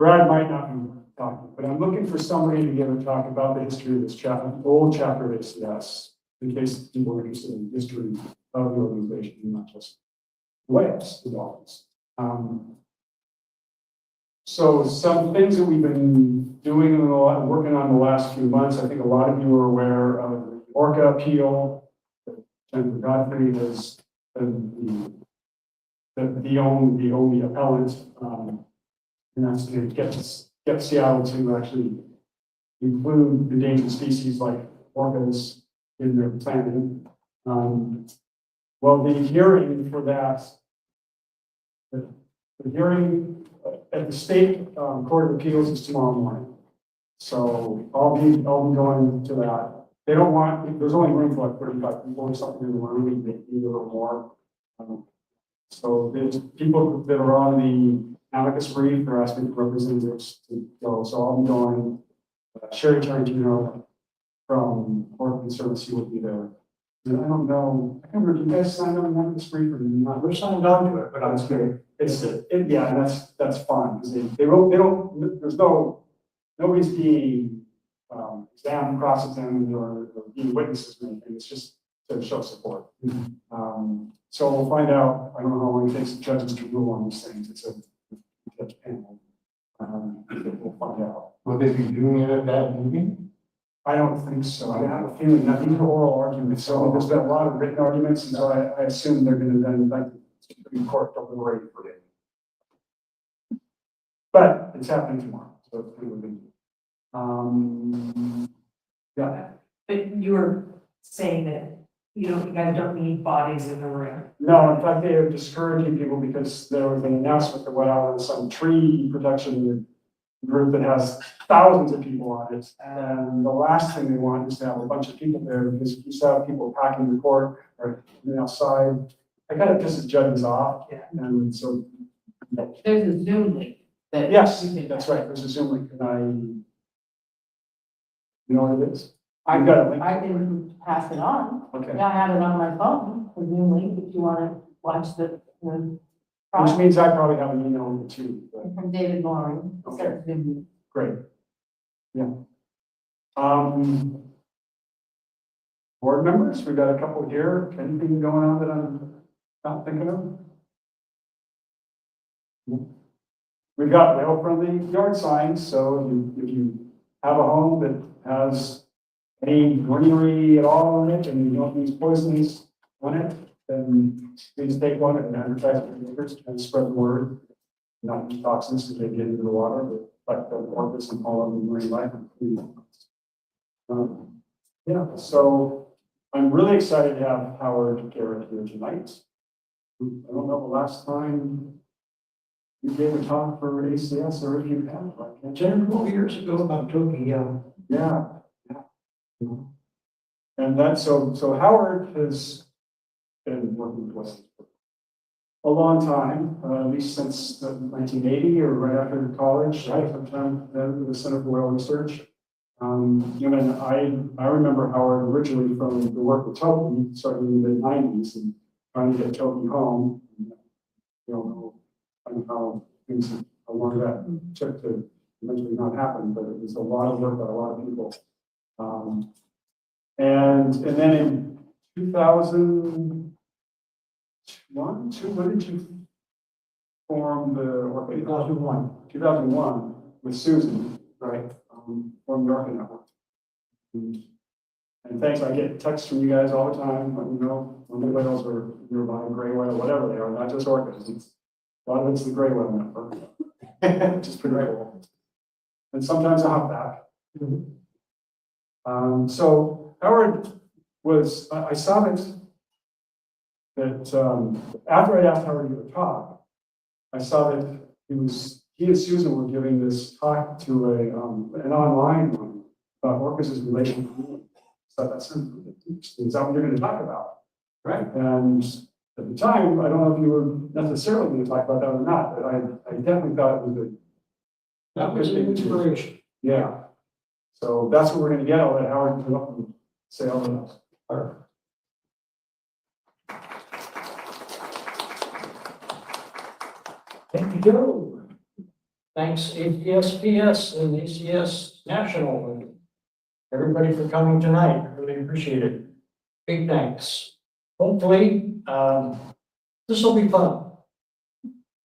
Brad might not be talking, but I'm looking for somebody to give a talk about the history of this chapter, old chapter of ACS, in case people are interested in the history of the organization, not just whales, the dolphins. So some things that we've been doing and working on the last few months, I think a lot of you are aware of the Orca appeal. Senator Godfrey has been the only appellant, and that's to get Seattle to actually include endangered species like orcas in their planning. Well, the hearing for that, the hearing at the state court of appeals is tomorrow morning. So I'll be going to that. They don't want, there's only room for like 35 people or something in the room, they need a little more. So there's people that are on the amicus brief, they're asking for representatives to go. So I'll be going. Sherry Tarantino from Orca Conservancy will be there. And I don't know, I can't remember, do you guys sign on the amicus brief or not? We're signed on to it, but That's good. Yeah, and that's fine because they don't, there's nobody's being examined, cross-examined, or being witnesses or anything. It's just to show support. So we'll find out. I don't know how long it takes the judges to rule on these things. It's a judge panel. We'll find out. will they be doing it at that meeting? I don't think so. I have a feeling that these are oral arguments. So there's been a lot of written arguments, and so I assume they're going to then invite the Supreme Court to deliberate for it. But it's happening tomorrow, so it's pretty good. Yeah. But you were saying that you guys don't need bodies in the room. No, in fact, they are discouraging people because there was an announcement that went out on some tree protection group that has thousands of people on it. And the last thing they want is to have a bunch of people there because if you still have people packing the court or outside, I kind of pisses judges off. Yeah. And so, There's a Zoom link that. yes, you can- that's right. There's a Zoom link. And you know what it is? I You've got a link? I can pass it on. Okay. Yeah, I have it on my phone, the Zoom link, if you want to watch the, Which means I probably have an email with it too. But from David Loring. Okay. Zoom link. great. Yeah. Board members, we've got a couple here. Anything going on that I'm not thinking of? We've got whale-friendly yard signs, so if you have a home that has any greenery at all in it and you don't use poisons on it, then please take one and advertise it to your neighbors and spread the word. Not use toxins because they get into the water, but the orcas and all of the marine life. Yeah, so I'm really excited to have Howard Garrett here tonight. I don't know the last time you gave a talk for ACS or if you have, like 10 or 12 years ago about Tokyo. yeah. And that's so Howard has been working with us for a long time, at least since 1980 or right after college, right? Sometime with the Center for Whale Research. And I remember Howard originally from the work with Toby, starting in the mid-90s and trying to get Toby home. I don't know how long that took to eventually not happen, but it was a lot of work by a lot of people. And then in 2001, when did you form the Orca? 2001 with Susan, right? From the Orca Network. And thanks, I get texts from you guys all the time, let me know when the whales are nearby, gray whale, whatever they are, not just orcas. A lot of it's the gray whale network, which is pretty cool. And sometimes a humpback. So Howard was, I saw that after I asked Howard to give a talk, I saw that he and Susan were giving this talk to an online one about orcas' relation to humans. So that's interesting. Is that what you're going to talk about? Right. And at the time, I don't know if you were necessarily going to talk about that or not, but I definitely thought it was That was an inspiration. yeah. So that's what we're going to get. I'll let Howard come up and say all of that. Thank you, Joe. thanks APSPS and ACS National, and everybody for coming tonight. Really appreciate it. Big thanks. Hopefully, this will be fun.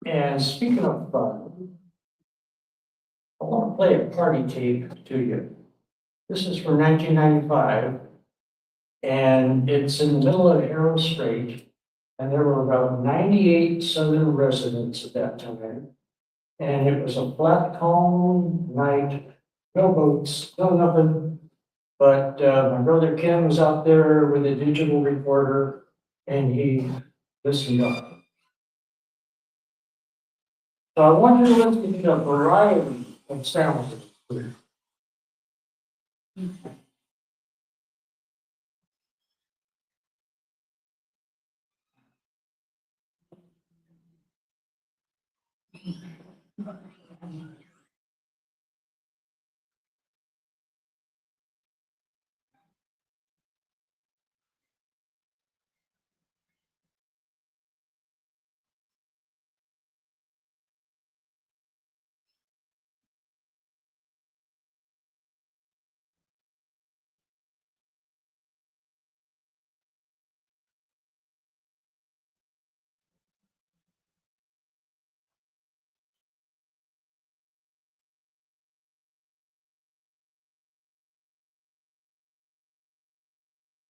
And speaking of fun, I want to play a party tape to you. This is from 1995, and it's in the middle of Harrow Strait, and there were about 98 Southern residents at that time. And it was a flat, calm night, no boats, no nothing. But my brother Ken was out there with a digital recorder, and he listened up. So I want you to listen to a variety of sounds.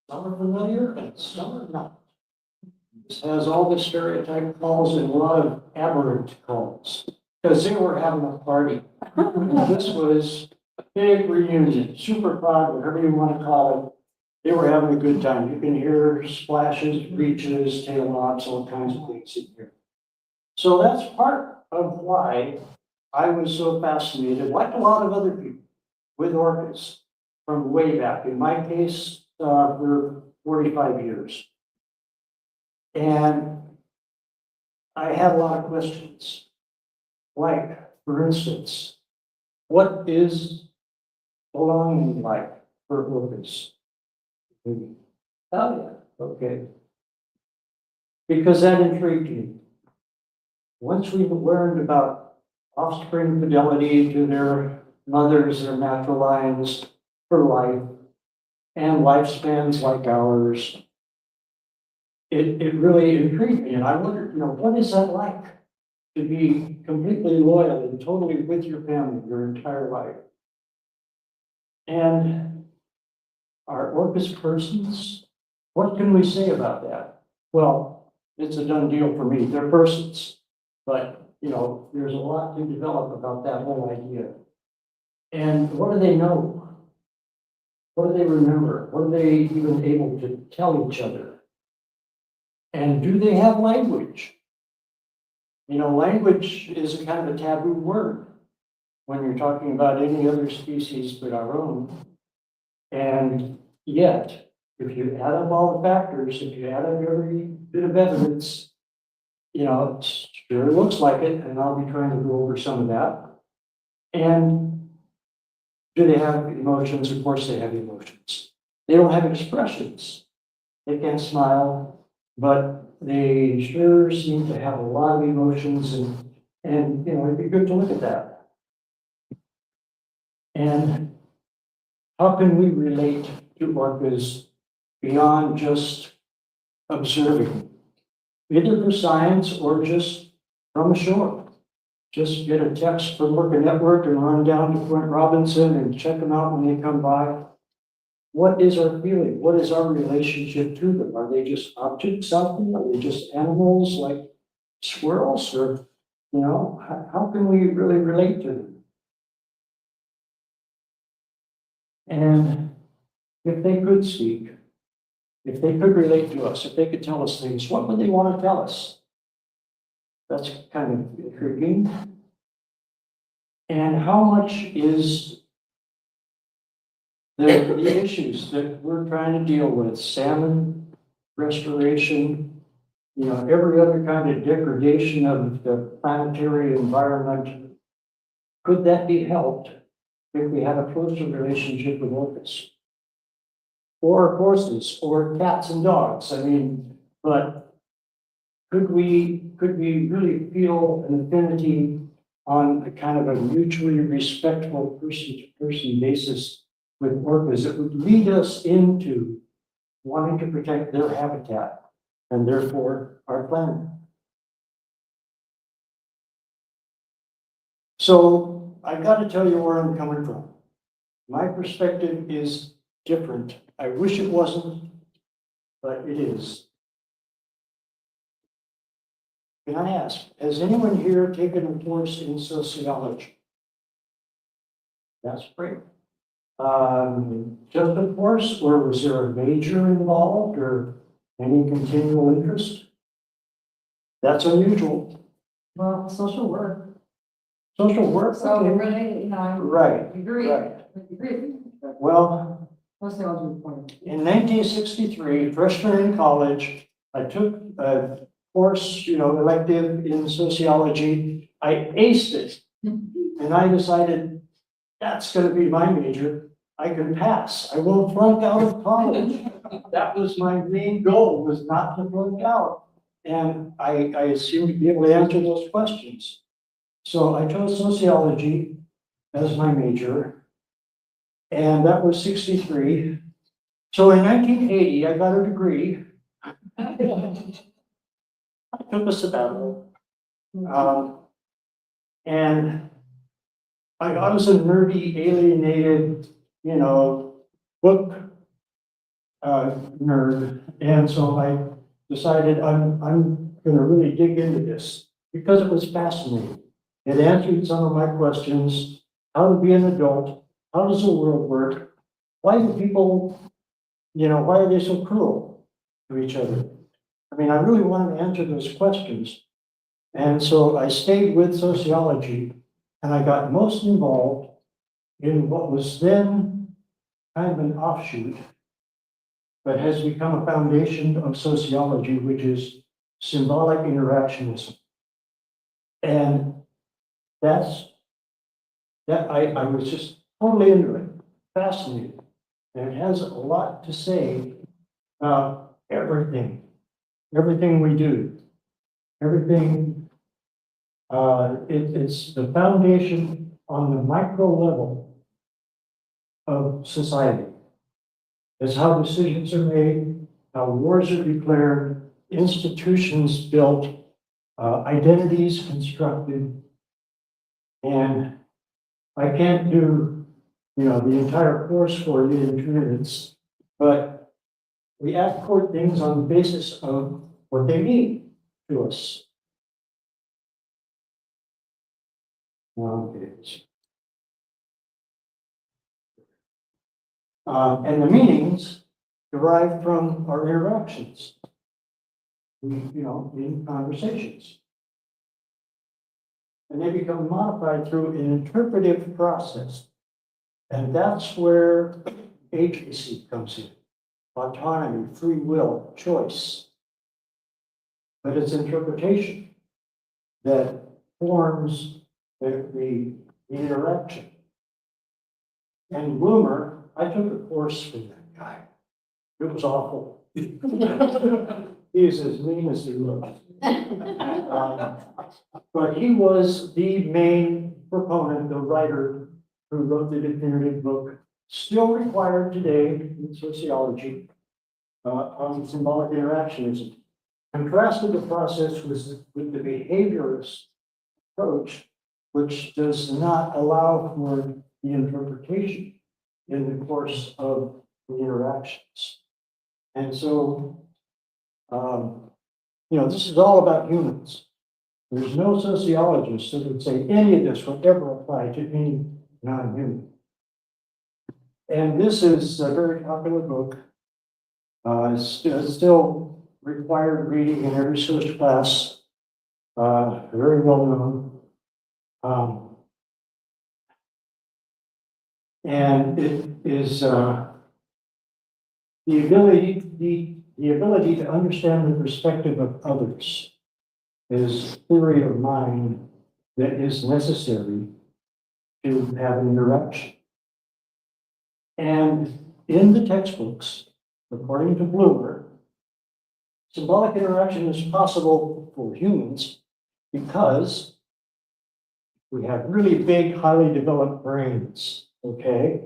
Some are familiar and some are not. This has all the stereotype calls and a lot of aberrant calls, because they were having a party. This was a big reunion, super proud, whatever you want to call it. They were having a good time. You can hear splashes, breaches, tail knobs, all kinds of things in here. So that's part of why I was so fascinated, like a lot of other people, with orcas from way back. In my case, for 45 years. And I had a lot of questions. Like, for instance, what is belonging like for orcas? Oh, yeah, okay. Because that intrigued me. Once we learned about offspring fidelity to their mothers, their natural lines for life, and lifespans like ours, it really intrigued me. And I wondered, what is that like to be completely loyal and totally with your family your entire life? And are orcas persons? What can we say about that? Well, it's a done deal for me. They're persons. But, there's a lot to develop about that whole idea. And what do they know? What do they remember? What are they even able to tell each other? And do they have language? Language is a kind of a taboo word when you're talking about any other species but our own. And yet, if you add up all the factors, if you add up every bit of evidence, it sure looks like it, and I'll be trying to go over some of that. And do they have emotions? Of course they have emotions. They don't have expressions. They can't smile, but they sure seem to have a lot of emotions, and it'd be good to look at that. And how can we relate to orcas beyond just observing, either for science or just from ashore? Just get a text from Orca Network and run down to Point Robinson and check them out when they come by. What is our feeling? What is our relationship to them? Are they just objects out there? Are they just animals like squirrels? Or, how can we really relate to them? And if they could speak, if they could relate to us, if they could tell us things, what would they want to tell us? That's kind of intriguing. And how much is the issues that we're trying to deal with, salmon restoration, every other kind of degradation of the planetary environment, could that be helped if we had a closer relationship with orcas? Or horses, or cats and dogs, but could we really feel an affinity on a kind of a mutually respectful person-to-person basis with orcas that would lead us into wanting to protect their habitat and therefore our planet. So I've got to tell you where I'm coming from. My perspective is different. I wish it wasn't, but it is. Can I ask, has anyone here taken a course in sociology? That's great. Just a course, or was there a major involved or any continual interest? That's unusual. Well, social work. Social work? So Okay. really, you know, I Right, agree. right. I agree. Well, Sociology point. in 1963, freshman in college, I took a course, elective in sociology. I aced it. And I decided that's going to be my major. I can pass. I won't flunk out of college. That was my main goal, was not to flunk out. And I seemed to be able to answer those questions. So I chose sociology as my major. And that was 63. So in 1980, I got a degree. I took a sabbatical. And I was a nerdy, alienated, book nerd. And so I decided I'm going to really dig into this because it was fascinating. It answered some of my questions: how to be an adult, how does the world work, why do people, why are they so cruel to each other? I mean, I really wanted to answer those questions. And so I stayed with sociology, and I got most involved in what was then kind of an offshoot, but has become a foundation of sociology, which is symbolic interactionism. And I was just totally into it, fascinated. And it has a lot to say about everything we do, everything. It's the foundation on the micro level of society. It's how decisions are made, how wars are declared, institutions built, identities constructed. And I can't do, the entire course for you in 2 minutes, but we accord things on the basis of what they mean to us. Okay. And the meanings derive from our interactions, in conversations. And they become modified through an interpretive process. And that's where agency comes in. Autonomy, free will, choice. But it's interpretation that forms the interaction. And Bloomer, I took a course from that guy. It was awful. He's as mean as he looks. But he was the main proponent, the writer who wrote the definitive book, still required today in sociology, on symbolic interactionism. Contrasted the process with the behaviorist approach, which does not allow for the interpretation in the course of the interactions. And so, this is all about humans. There's no sociologist that would say any of this would ever apply to any non-human. And this is a very popular book. It's still required reading in every social class. Very well known. And it is the ability to understand the perspective of others is theory of mind that is necessary to have an interaction. And in the textbooks, according to Bloomer, symbolic interaction is possible for humans because We have really big, highly developed brains, okay?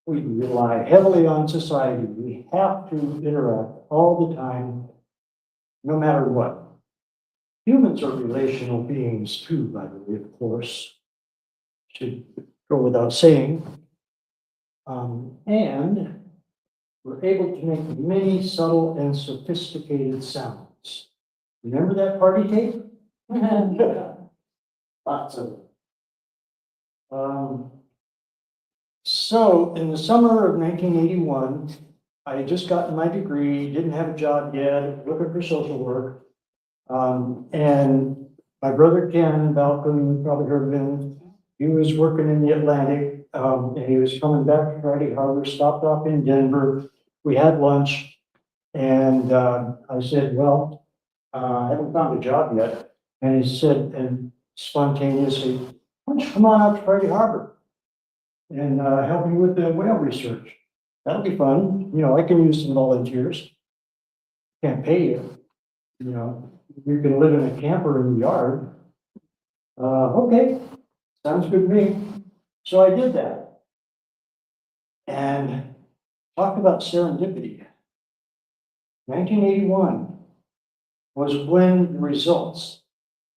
We rely heavily on society. We have to interact all the time, no matter what. Humans are relational beings too, by the way, of course. Should go without saying. And we're able to make many subtle and sophisticated sounds. Remember that party tape? Lots of it. So in the summer of 1981, I had just gotten my degree, didn't have a job yet, looking for social work. And my brother Ken Balcom, you probably heard of him, he was working in the Atlantic, and he was coming back to Friday Harbor, stopped off in Denver. We had lunch, and I said, well, I haven't found a job yet. And he said, and spontaneously, why don't you come on out to Friday Harbor and help me with the whale research? That'll be fun. You know, I can use some volunteers. Can't pay you. You know, you can live in a camper in the yard. Okay, sounds good to me. So I did that. And talk about serendipity. 1981 was when the results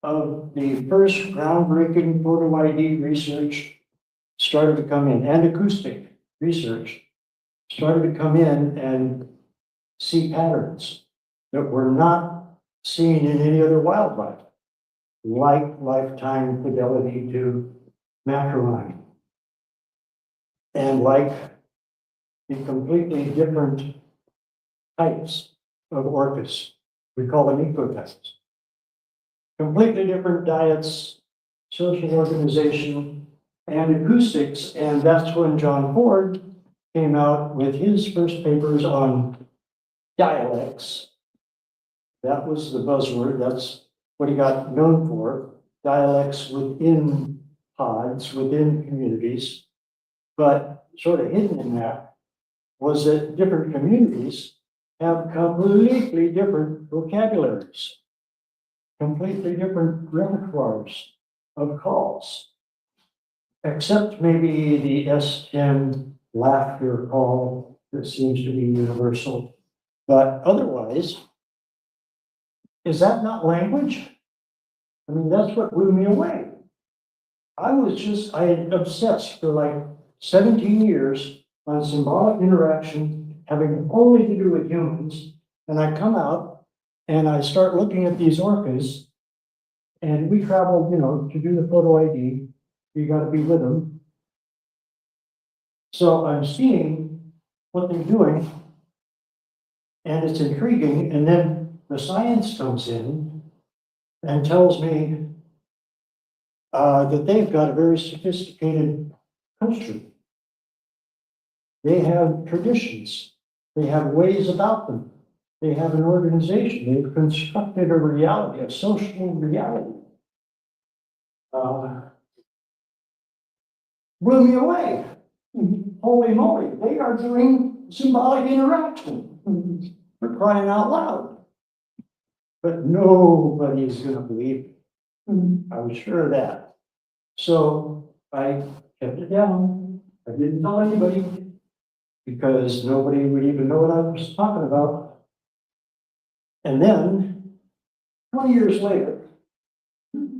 of the first groundbreaking photo ID research started to come in, and acoustic research started to come in and see patterns that were not seen in any other wildlife, like lifetime fidelity to macrolide, and like the completely different types of orcas. We call them ecotypes. Completely different diets, social organization, and acoustics, and that's when John Ford came out with his first papers on dialects. That was the buzzword, that's what he got known for, dialects within pods, within communities. But sort of hidden in that was that different communities have completely different vocabularies, completely different repertoires of calls, except maybe the S10 laughter call that seems to be universal. But otherwise, is that not language? I mean, that's what blew me away. I had obsessed for like 17 years on symbolic interaction, having only to do with humans. And I come out and I start looking at these orcas, and we traveled, you know, to do the photo ID. You got to be with them. So I'm seeing what they're doing, and it's intriguing. And then the science comes in and tells me that they've got a very sophisticated culture. They have traditions. They have ways about them. They have an organization. They've constructed a reality, a social reality. Blew me away. Holy moly, they are doing symbolic interaction. We're crying out loud. But nobody's going to believe me. I was sure of that. So I kept it down. I didn't tell anybody because nobody would even know what I was talking about. And then 20 years later,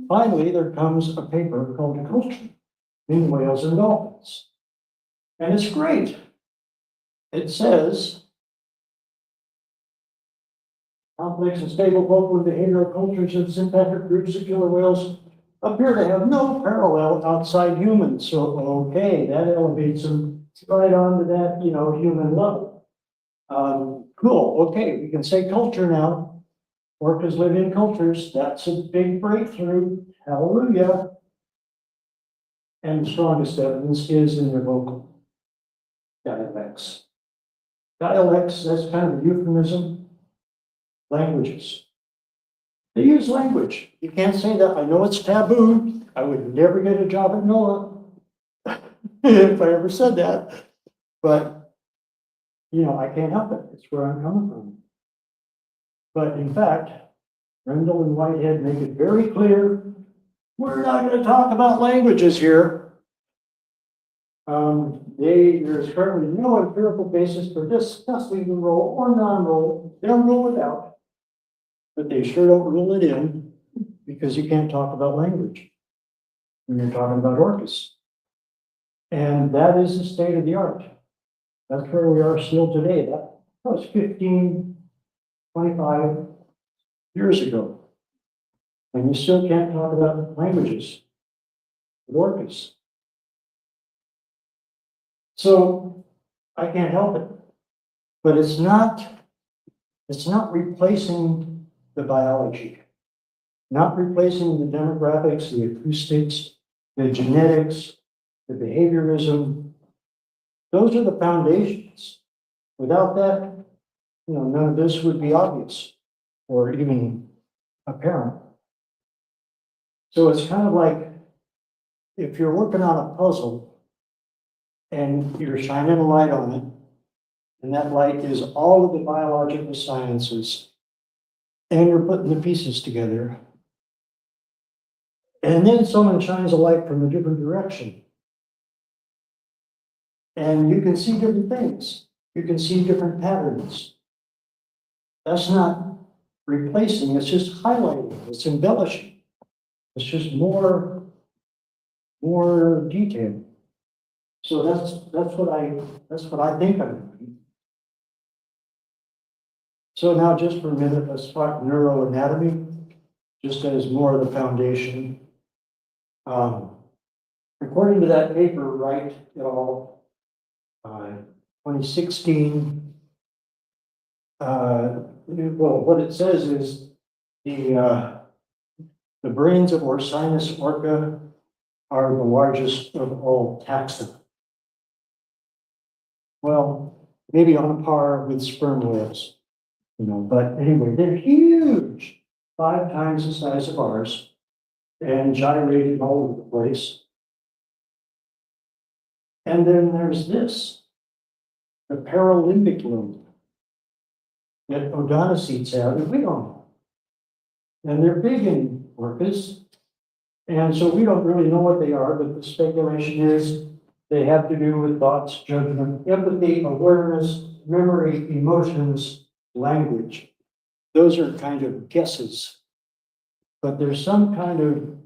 finally there comes a paper called Culture in Whales and Dolphins. And it's great. It says, complex and stable vocal and behavioral cultures of sympathetic groups of killer whales appear to have no parallel outside humans. So, okay, that elevates them right on to that, you know, human level. Cool, okay, we can say culture now. Orcas live in cultures. That's a big breakthrough. Hallelujah. And the strongest evidence is in their vocal dialects. Dialects, that's kind of a euphemism. Languages. They use language. You can't say that. I know it's taboo. I would never get a job at NOAA if I ever said that. But, you know, I can't help it. It's where I'm coming from. But in fact, Rendell and Whitehead make it very clear We're not gonna talk about languages here. There's currently no empirical basis for discussing the role or non-role. They don't rule it out. But they sure don't rule it in, because you can't talk about language when you're talking about orcas. And that is the state of the art. That's where we are still today. That was 15, 25 years ago. And you still can't talk about languages with orcas. So I can't help it. But it's not replacing the biology, not replacing the demographics, the acoustics, the genetics, the behaviorism. Those are the foundations. Without that, none of this would be obvious or even apparent. So it's kind of like if you're working on a puzzle and you're shining a light on it, and that light is all of the biological sciences, and you're putting the pieces together. And then someone shines a light from a different direction. And you can see different things. You can see different patterns. That's not replacing, it's just highlighting, it's embellishing. It's just more detail. So that's what I think I'm doing. So now just for a minute, let's talk neuroanatomy, just as more of the foundation. According to that paper, Wright et al., 2016, well, what it says is the brains of Orcinus orca are the largest of all taxa. Well, maybe on par with sperm whales. But anyway, they're huge, 5 times the size of ours, and gyrating all over the place. And then there's this, the paralimbic lobe that odontocetes have that we don't have. And they're big in orcas, and so we don't really know what they are, but the speculation is they have to do with thoughts, judgment, empathy, awareness, memory, emotions, language. Those are kind of guesses, but there's some kind of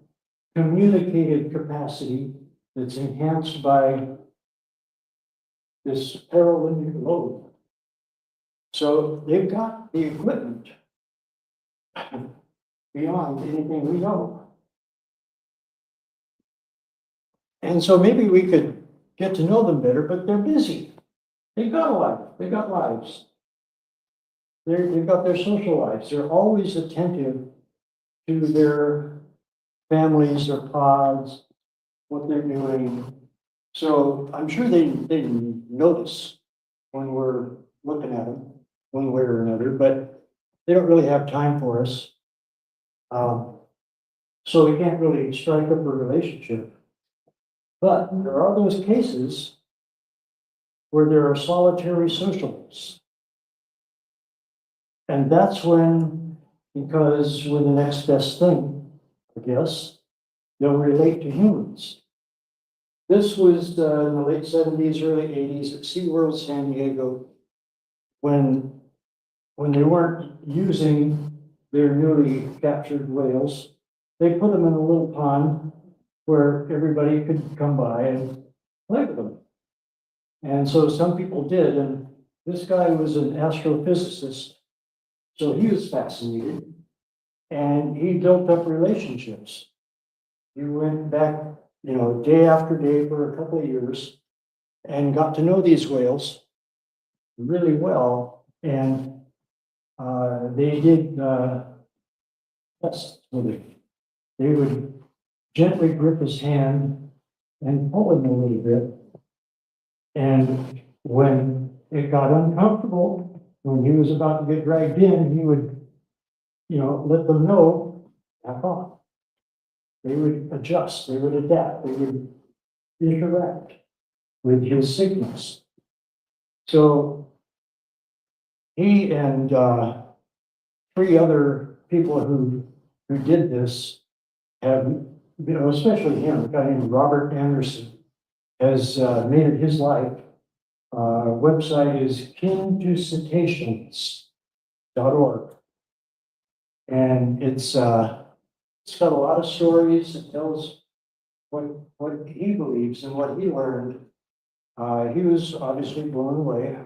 communicative capacity that's enhanced by this paralimbic lobe. So they've got the equipment beyond anything we know. And so maybe we could get to know them better, but they're busy. They've got a life, they've got lives. They've got their social lives. They're always attentive to their families, their pods, what they're doing. So I'm sure they notice when we're looking at them one way or another, but they don't really have time for us. So we can't really strike up a relationship. But there are those cases where there are solitary sociables. And that's when, because we're the next best thing, I guess, they'll relate to humans. This was in the late 70s, early 80s at SeaWorld San Diego, when they weren't using their newly captured whales. They put them in a little pond where everybody could come by and play with them. And so some people did, and this guy was an astrophysicist. So he was fascinated, and he built up relationships. He went back, day after day for a couple of years and got to know these whales really well. And they did tests with him. They would gently grip his hand and pull him a little bit. And when it got uncomfortable, when he was about to get dragged in, he would, let them know, back off. They would adjust, they would adapt, they would interact with his signals. So he and 3 other people who did this have especially him, a guy named Robert Anderson, has made it his life. Website is kintocetaceans.org. And it's got a lot of stories. It tells what he believes and what he learned. He was obviously blown away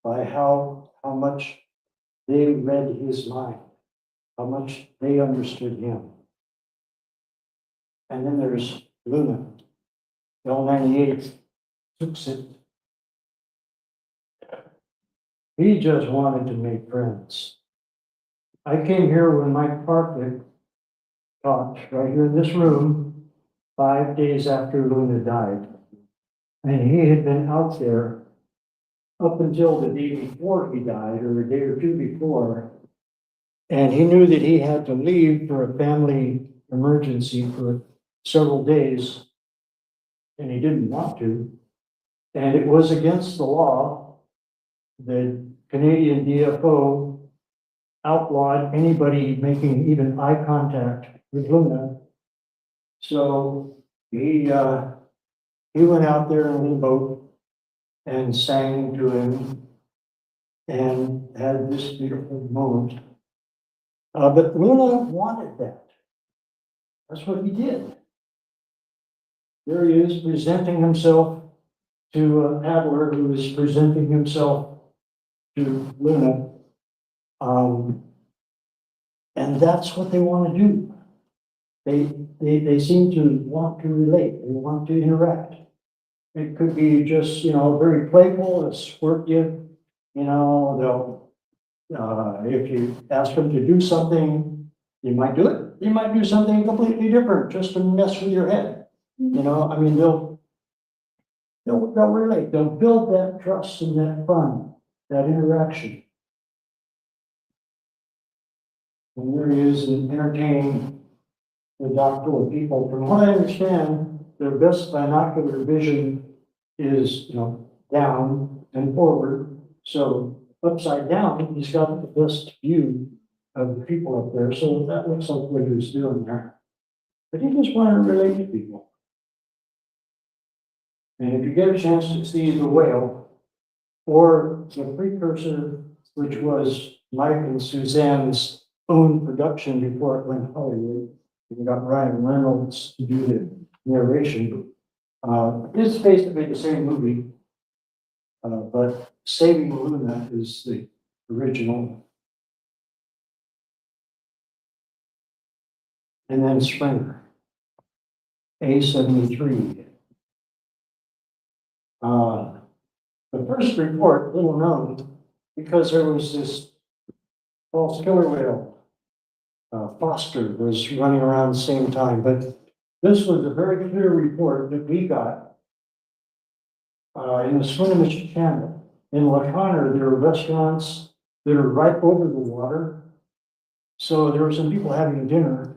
by how much they read his mind, how much they understood him. And then there's Luna, L98, Tuxit. He just wanted to make friends. I came here when Mike Parkett talked right here in this room 5 days after Luna died. And he had been out there up until the day before he died, or a day or two before. And he knew that he had to leave for a family emergency for several days. And he didn't want to. And it was against the law. The Canadian DFO outlawed anybody making even eye contact with Luna. So he went out there in a little boat and sang to him and had this beautiful moment. But Luna wanted that. That's what he did. There he is presenting himself to Adler, who is presenting himself to Luna. And that's what they want to do. They seem to want to relate. They want to interact. It could be just, very playful, they'll squirt you, they'll, if you ask them to do something, you might do it. You might do something completely different just to mess with your head. They'll relate. They'll build that trust and that fun, that interaction. And there he is entertaining the doctoral people. From what I understand, their best binocular vision is, down and forward. So upside down, he's got the best view of the people up there. So that looks like what he was doing there. But he just wanted to relate to people. And if you get a chance to see the whale or the precursor, which was Mike and Suzanne's own production before it went Hollywood, we got Ryan Reynolds to do the narration. It's basically the same movie, but Saving Luna is the original. And then Springer, A73. The first report, little known, because there was this false killer whale. Foster was running around the same time, but this was a very clear report that we got in the Swinomish Channel. In La Conner, there are restaurants that are right over the water. So there were some people having dinner,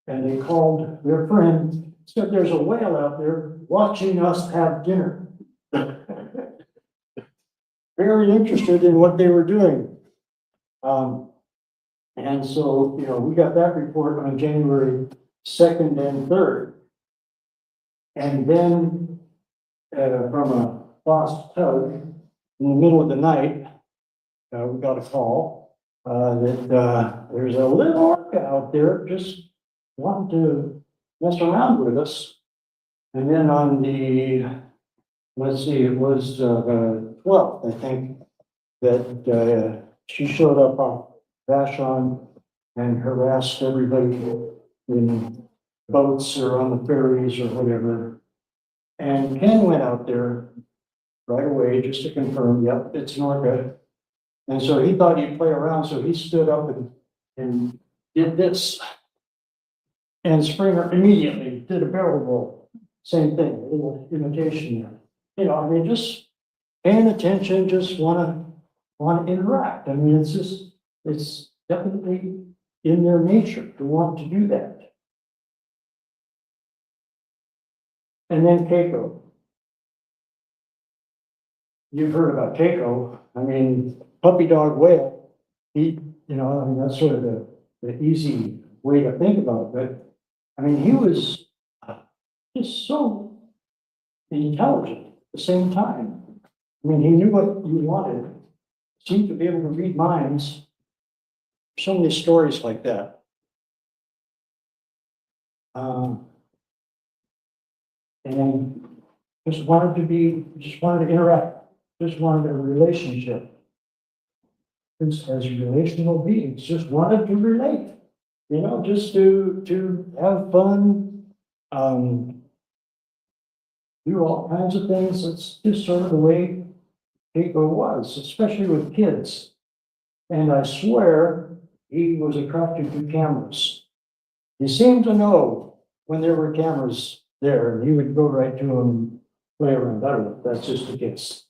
and they called their friend, said, "There's a whale out there watching us have dinner." Very interested in what they were doing. And so, we got that report on January 2nd and 3rd. And then from a lost tug in the middle of the night, we got a call that there's a little orca out there just wanting to mess around with us. And then on the, it was the 12th, I think, that she showed up on Vashon and harassed everybody in boats or on the ferries or whatever. And Ken went out there right away just to confirm, yep, it's an orca. And so he thought he'd play around, so he stood up and did this. And Springer immediately did a barrel roll. Same thing, a little imitation there. Just paying attention, just want to interact. It's definitely in their nature to want to do that. And then Keiko. You've heard about Keiko. Puppy dog whale. That's sort of the easy way to think about it. But I mean, he was just so intelligent at the same time. I mean, he knew what you wanted, seemed to be able to read minds. So many stories like that. And just wanted to interact, just wanted a relationship. As relational beings, just wanted to relate, you know, just to have fun, do all kinds of things. It's just sort of the way Pico was, especially with kids. And I swear he was attracted to cameras. He seemed to know when there were cameras there, and he would go right to them and play around. I don't know, that's just a guess.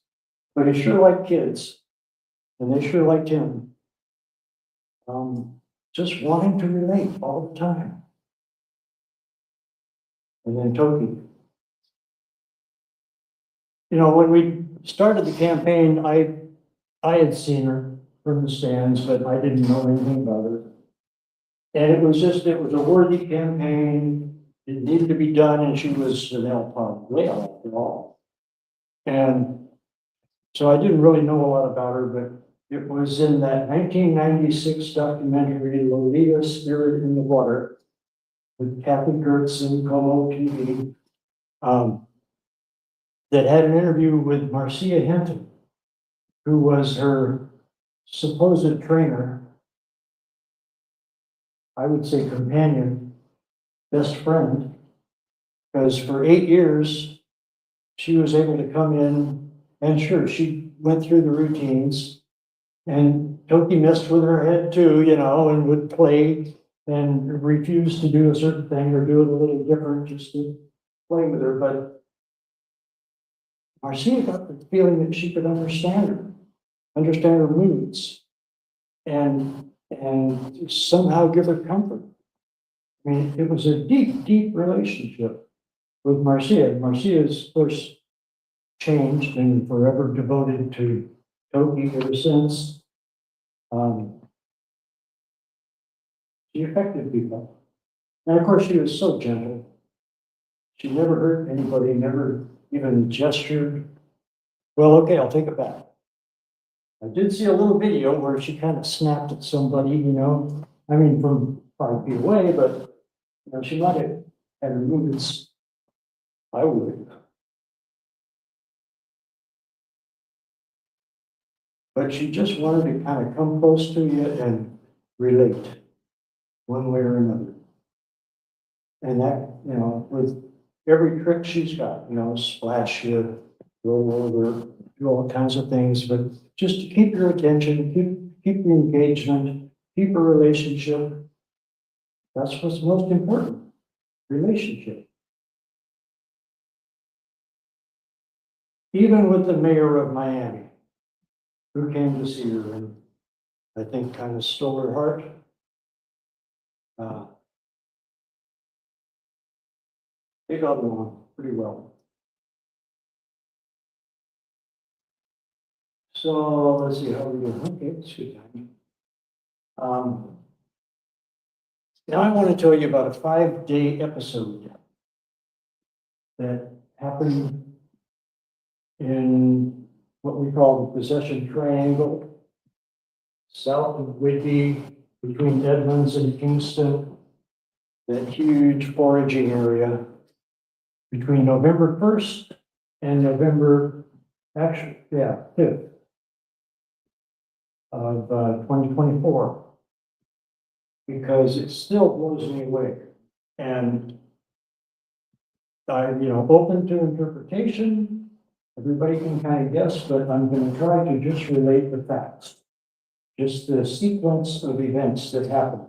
But he sure liked kids, and they sure liked him. Just wanting to relate all the time. And then Toki. You know, when we started the campaign, I had seen her from the stands, but I didn't know anything about her. And it was a worthy campaign. It needed to be done, and she was an Alpine whale after all. And so I didn't really know a lot about her, but it was in that 1996 documentary, Lolita Spirit in the Water, with Kathy Kurtz and Como TV, that had an interview with Marcia Hinton, who was her supposed trainer, I would say companion, best friend, because for 8 years, she was able to come in, and sure, she went through the routines, and Toki messed with her head too, you know, and would play and refuse to do a certain thing or do it a little different just to play with her. But Marcia got the feeling that she could understand her moods, and somehow give her comfort. I mean, it was a deep, deep relationship with Marcia. Marcia's, of course, changed and forever devoted to Toki ever since. She affected people. And of course, she was so gentle. She never hurt anybody, never even gestured. Well, okay, I'll take it back. I did see a little video where she kind of snapped at somebody, you know, I mean, from 5 feet away, but, you know, she might have had her movements. I would. But she just wanted to kind of come close to you and relate one way or another. And that, you know, with every trick she's got, you know, splash you, roll over, do all kinds of things, but just to keep your attention, keep the engagement, keep a relationship. That's what's most important, relationship. Even with the mayor of Miami, who came to see her and I think kind of stole her heart. They got along pretty well. So let's see how we do. Okay, it's good time. Now I want to tell you about a 5-day episode that happened in what we call the Possession Triangle, south of Whitby, between Edmonds and Kingston, that huge foraging area between November 1st and November, 5th of 2024, because it still blows me away. And I'm, you know, open to interpretation. Everybody can kind of guess, but I'm going to try to just relate the facts, just the sequence of events that happened.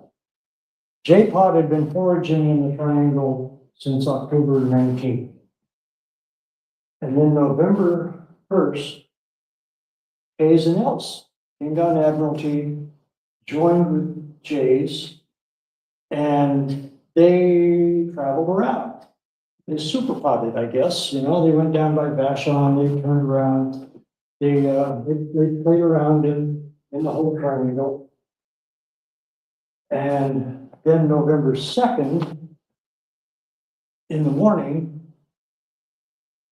J-Pod had been foraging in the triangle since October 19th. And then November 1st, Hayes and Else came down to Admiralty, joined with Jays, and they traveled around. They super potted, I guess. You know, they went down by Vashon, they turned around, they played around in the whole triangle. And then November 2nd, in the morning,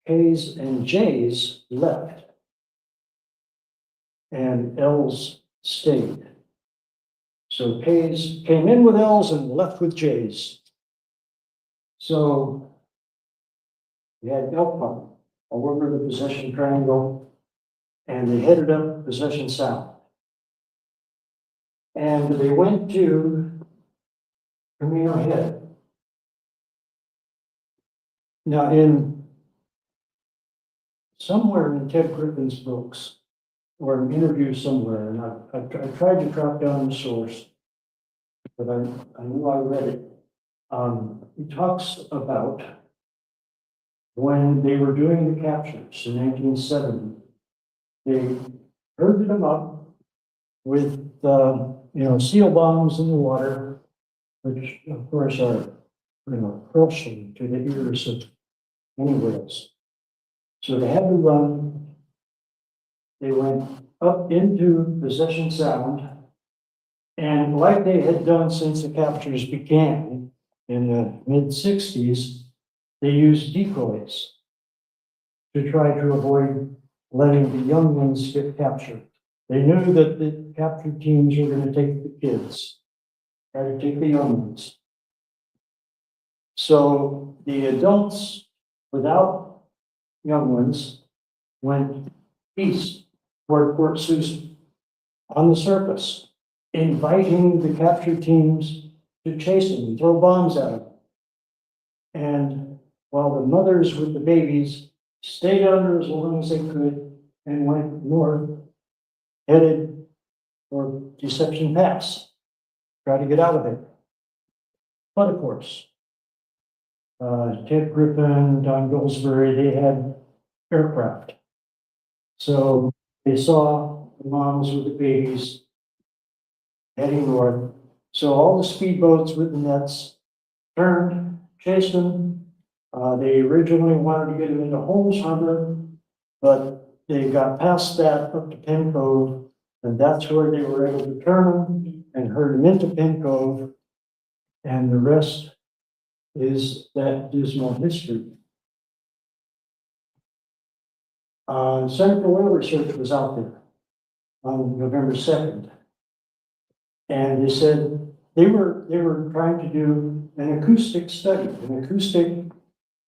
K's and J's left. And L's stayed. So K's came in with L's and left with J's. So we had elk hunt all over the possession triangle, and they headed up possession sound. And they went to Camino Head. Now, in somewhere in Ted Griffin's books, or an interview somewhere, and I tried to track down the source, but I knew I read it. He talks about when they were doing the captures in 1970, they herded them up with, seal bombs in the water, which of course are, crushing to the ears of any whales. So they had to run. They went up into Possession Sound, and like they had done since the captures began in the mid-60s, they used decoys to try to avoid letting the young ones get captured. They knew that the captured teams were going to take the kids, try to take the young ones. So the adults without young ones went east toward Fort Susan on the surface, inviting the captured teams to chase them and throw bombs at them. And while the mothers with the babies stayed under as long as they could and went north, headed for Deception Pass, try to get out of there. But of course, Ted Griffin, Don Goldsberry, they had aircraft. So they saw the moms with the babies heading north. So all the speedboats with the nets turned, chased them. They originally wanted to get them into Holmes Harbor, but they got past that up to Penn Cove, and that's where they were able to turn them and herd them into Penn Cove. And the rest is that dismal history. Center for Whale Research was out there on November 2nd. And they said they were trying to do an acoustic study, an acoustic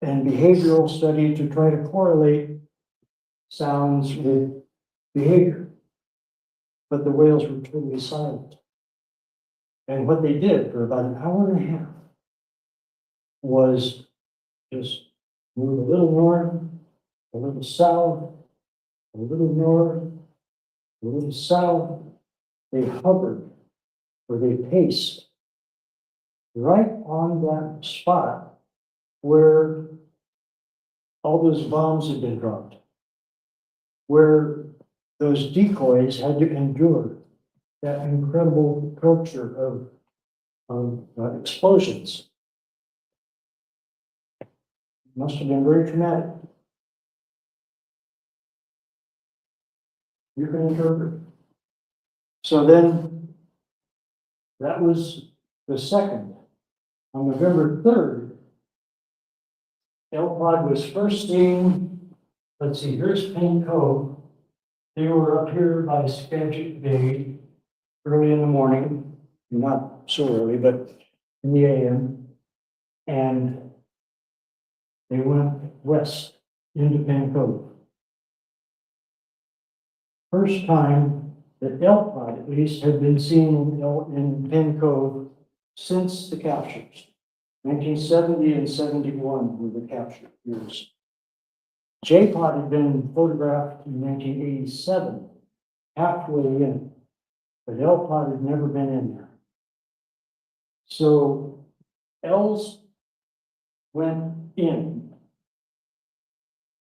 and behavioral study to try to correlate sounds with behavior. But the whales were totally silent. And what they did for about an hour and a half was just move a little north, a little south, a little north, a little south. They hovered, or they paced right on that spot where all those bombs had been dropped, where those decoys had to endure that incredible torture of explosions. Must have been very traumatic. You can interpret. So then, that was the second. On November 3rd, L-Pod was first seen, let's see, here's Penn Cove. They were up here by Skagit Bay early in the morning, not so early, but in the AM. And they went west into Penn Cove. First time that L-Pod at least had been seen in Penn Cove since the captures. 1970 and 71 were the capture years. J-Pod had been photographed in 1987, halfway in, but L-Pod had never been in there. So L's went in,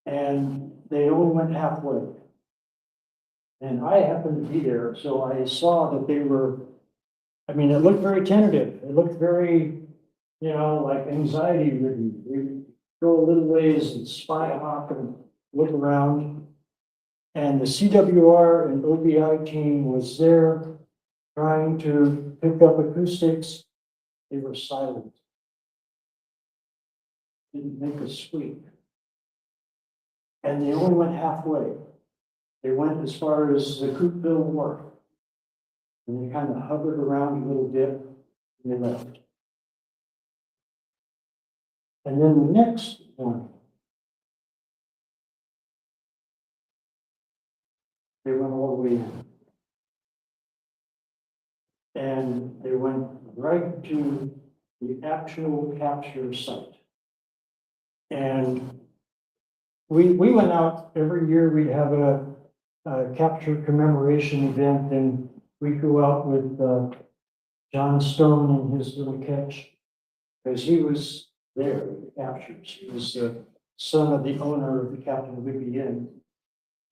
and they only went halfway. And I happened to be there, so I saw that they were, it looked very tentative. It looked very, like anxiety ridden. We go a little ways and spy hop and look around. And the CWR and OBI team was there trying to pick up acoustics. They were silent. didn't make a sweep. And they only went halfway. They went as far as the Coopville Wharf. And they kind of hovered around a little bit, and they left. And then the next one, they went all the way in. And they went right to the actual capture site. And we went out every year, we'd have a capture commemoration event, and we'd go out with John Stone and his little catch, because he was there at the captures. He was the son of the owner of the Captain Whitby Inn.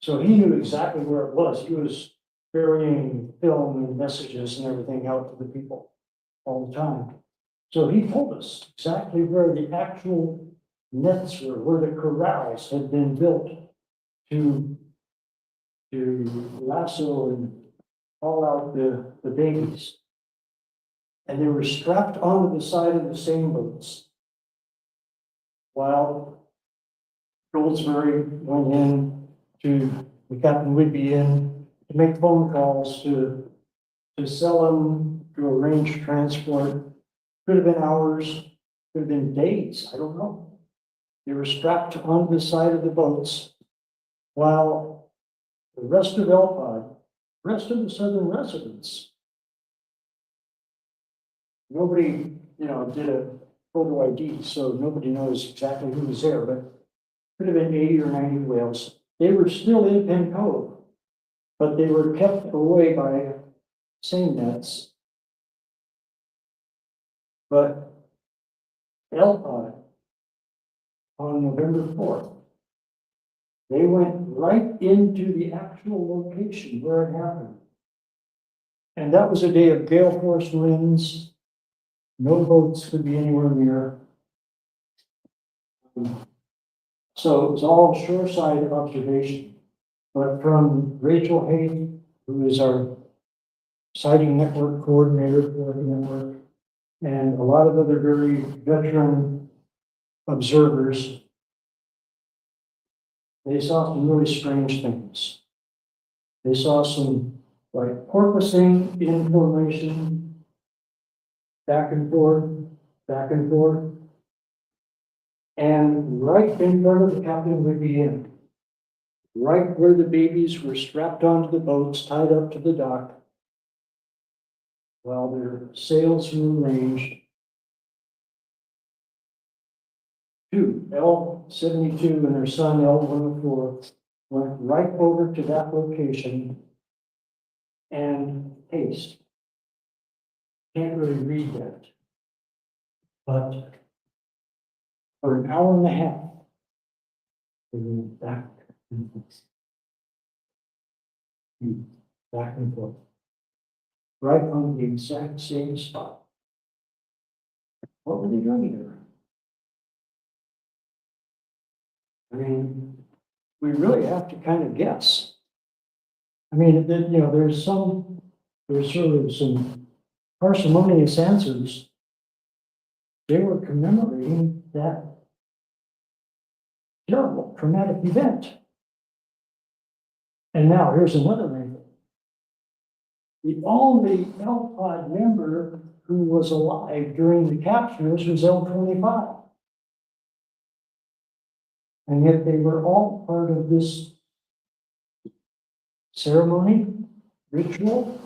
So he knew exactly where it was. He was carrying film and messages and everything out to the people all the time. So he told us exactly where the actual nets were, where the corrals had been built to lasso and haul out the babies. And they were strapped onto the side of the same boats. While Goldsberry went in to the Captain Whitby Inn to make phone calls to sell them, to arrange transport. Could have been hours, could have been days, I don't know. They were strapped onto the side of the boats while the rest of Elpod, rest of the southern residents, nobody, did a photo ID, so nobody knows exactly who was there, but could have been 80 or 90 whales. They were still in Penn Cove, but they were kept away by seine nets. But Elpod, on November 4th, they went right into the actual location where it happened. And that was a day of gale force winds. No boats could be anywhere near. So it was all shoreside observation. But from Rachel Hayden, who is our sighting network coordinator for the network, and a lot of other very veteran observers, they saw some really strange things. They saw some like porpoising in formation, back and forth, back and forth. And right in front of the Captain Whitby Inn, right where the babies were strapped onto the boats, tied up to the dock, while their sails were arranged, two, L-72 and their son L-104, went right over to that location and paced. Can't really read that. But for an hour and a half, they went back and forth. Back and forth. Right on the exact same spot. What were they doing there? I mean, we really have to kind of guess. I mean, there's sort of some parsimonious answers. They were commemorating that terrible traumatic event. And now here's another wrinkle. The only L-Pod member who was alive during the captures was L-25. And yet they were all part of this ceremony, ritual.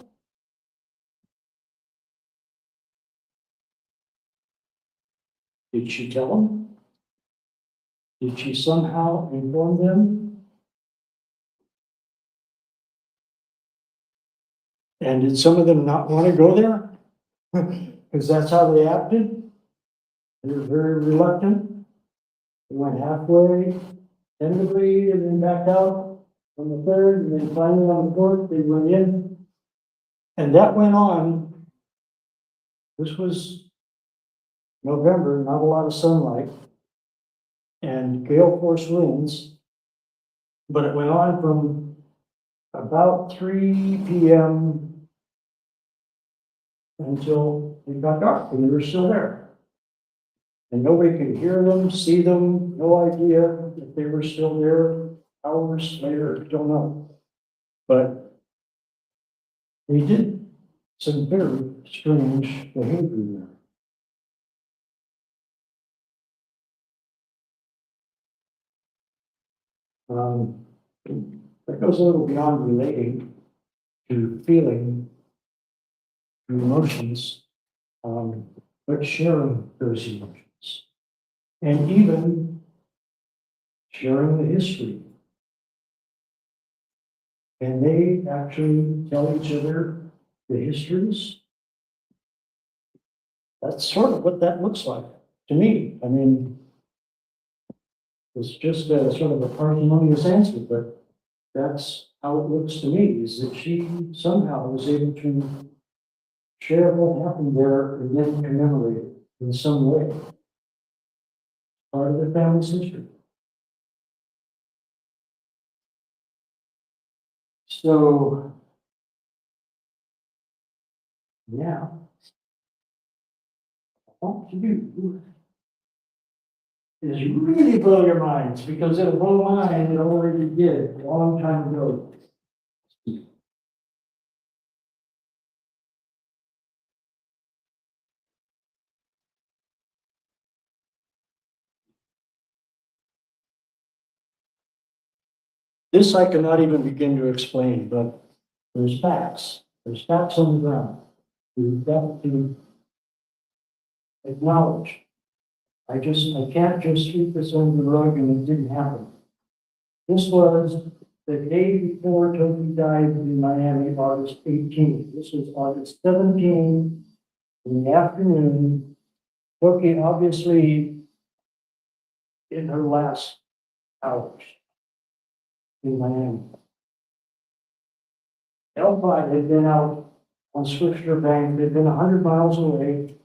Did she tell them? Did she somehow inform them? And did some of them not want to go there? Because that's how they acted. They were very reluctant. They went halfway, tentatively, and then back out on the third, and then finally on the fourth, they went in. And that went on. This was November, not a lot of sunlight, and gale force winds. But it went on from about 3 p.m. until it got dark, and they were still there. And nobody could hear them, see them, no idea if they were still there hours later, don't know. But they did some very strange behavior there. That goes a little beyond relating to feeling, to emotions, but sharing those emotions. And even sharing the history. And they actually tell each other the histories. That's sort of what that looks like to me. I mean, it's just a sort of a parsimonious answer, but that's how it looks to me, is that she somehow was able to share what happened there and then commemorate it in some way. Part of the family's history. So, yeah. What to do is really blow your minds, because it'll blow mine, it already did a long time ago. This I cannot even begin to explain, but there's facts. There's facts on the ground. We've got to acknowledge. I can't just sweep this under the rug and it didn't happen. This was the day before Toby died in Miami, August 18th. This was August 17th in the afternoon. Toby obviously in her last hours in Miami. L5 had been out on Swifter Bank. They'd been 100 miles away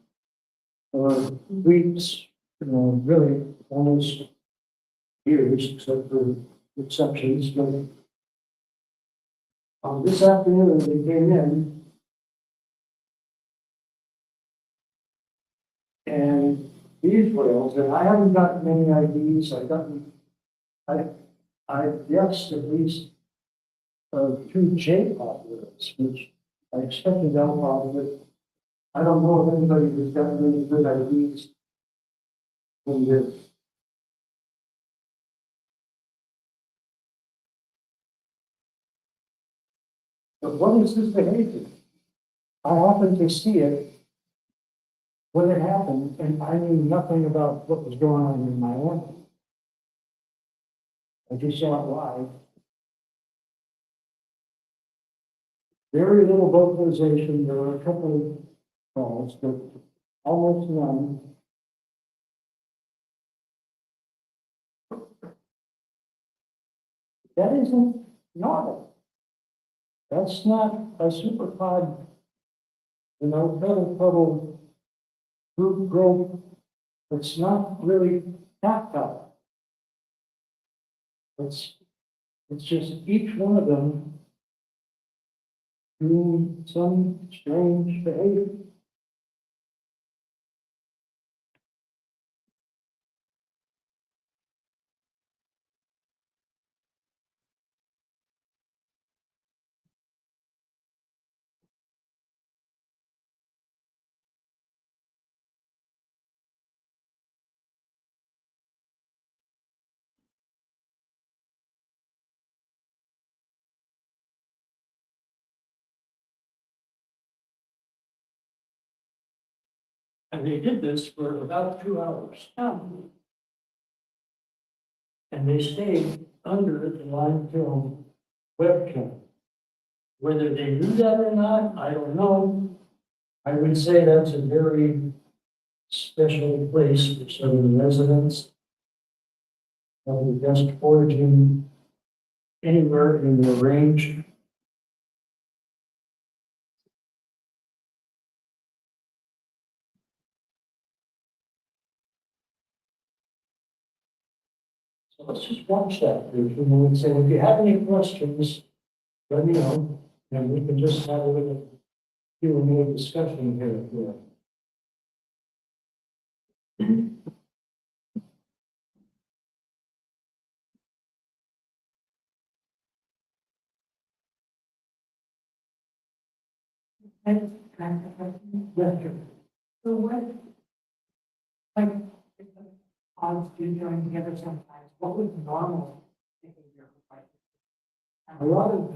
for weeks, really almost years, except for exceptions. But this afternoon, they came in and these whales, and I haven't gotten many IDs. I guessed at least two J-pop whales, which I expected L-pop, but I don't know if anybody has gotten any good IDs from this. But what is this behavior? I happened to see it when it happened, and I knew nothing about what was going on in Miami. I just saw it live. Very little vocalization. There were a couple of calls, but almost none. That isn't normal. That's not a superpod, pedal puddle group growth. It's not really tactile. It's just each one of them doing some strange behavior. And they did this for about 2 hours. And they stayed under the live film webcam. Whether they knew that or not, I don't know. I would say that's a very special place for southern residents. Probably the best foraging anywhere in the range. So let's just watch that. And say, if you have any questions, let me know, and we can just have a little Q&A discussion here. Can I ask a question? Yeah, sure. So what, like, if the odds do join together sometimes, what would normal behavior look like? A lot of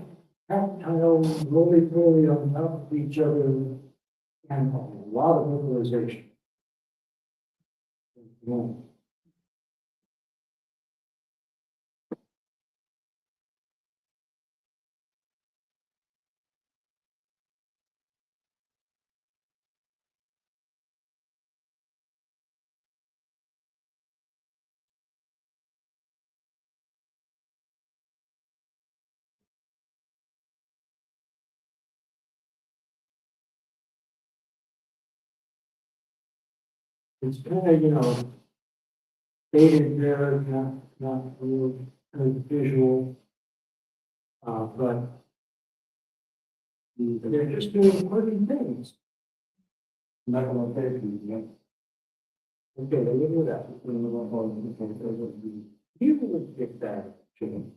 tactile, roly-poly on top of each other, and a lot of mobilization. Yeah. It's kind of, stated there, not real kind of visual. But they're just doing important things. Not gonna pay for you, yeah. Okay, they do that. You would get that, Jim.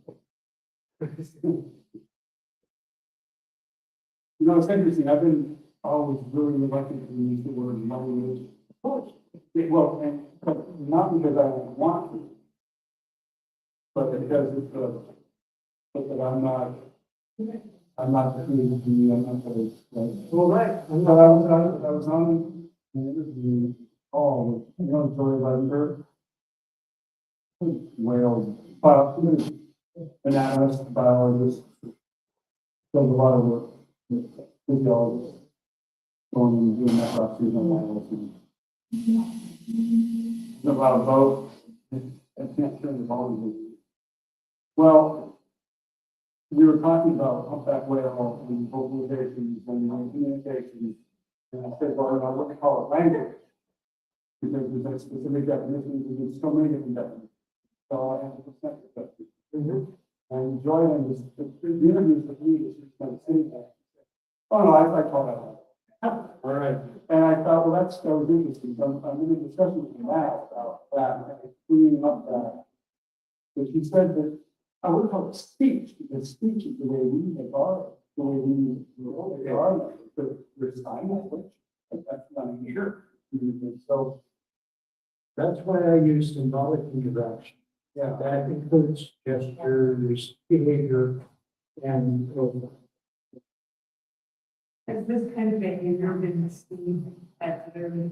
You know, it's interesting, I've been always really reluctant to use the word motivation. Of course. Well, and, but not because I don't want to, but because it's but that I'm not committed to me, I'm not going to. Well, right. But I was on an interview, Joy Levenberg. Whales, anatomist, biologist, does a lot of work, physiologist, going and doing that last season on whales. About both, I can't turn the volume. Well, we were talking about humpback whale and vocalizations and communications. And I said, well, I wouldn't call it language. Because there's a specific definition, and there's so many different definitions. So I have to present it. And Joy was, the interviews with me, was just kind of sitting there. Oh, no, I call that language. All right. And I thought, well, that was interesting. So I'm in a discussion with him now about that, and cleaning up that. But he said that I would call it speech, because speech is the way we make art, the way we make art, but there's sign language, and that's not here. So That's why I use symbolic interaction. yeah, That includes gestures, behavior, and Has this kind of behavior been seen at other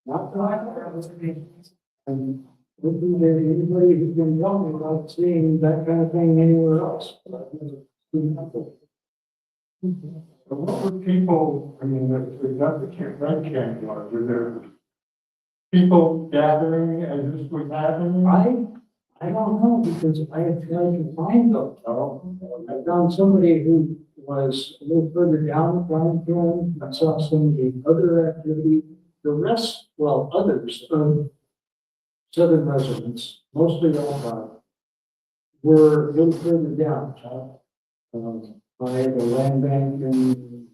not observations? and would be there anybody who's been telling me about seeing that kind of thing anywhere else. But I've never seen that before. so what were people, I mean, there's not the red camp, were there people gathering as this was happening? I don't know, because I have tried to find them. I found somebody who was a little further down the line, I saw some of the other activity. The rest, well, others of southern residents, mostly all were a little further down. By the land bank and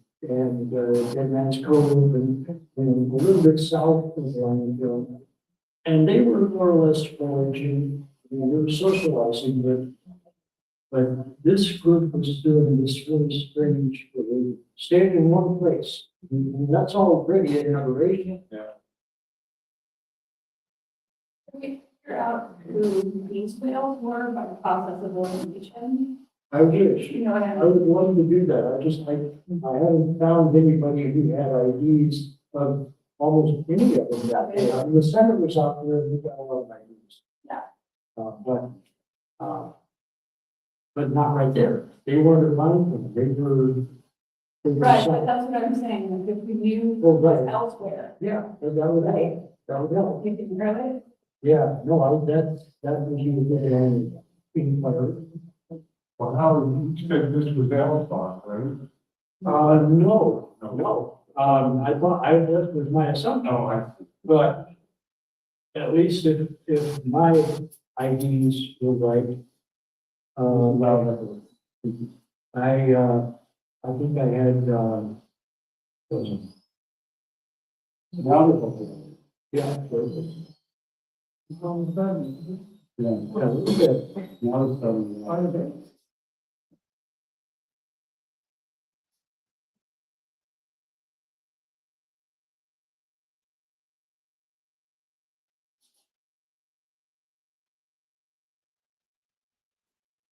Dead Man's Cove and a little bit south of Landfill. And they were more or less foraging, they were socializing, but this group was doing this really strange behavior, staying in one place. And that's already an aberration. Can we figure out who these whales were by the process of elimination? I wish. You know, I I have, would love to do that. I haven't found anybody who had IDs of almost any of them that day. I mean, the center was out there and we got a lot of IDs. Yeah. But not right there. They weren't around them. They were. right, but that's what I'm saying, like if we knew Oh, right. elsewhere, Yeah, that would help. That would help. we can really, Yeah, no, that was you good and being clear. Well, Howard, you said this was Alpha, right? No. I thought, that was my assumption. No, I. But at least if my IDs were right, I think I had, yeah.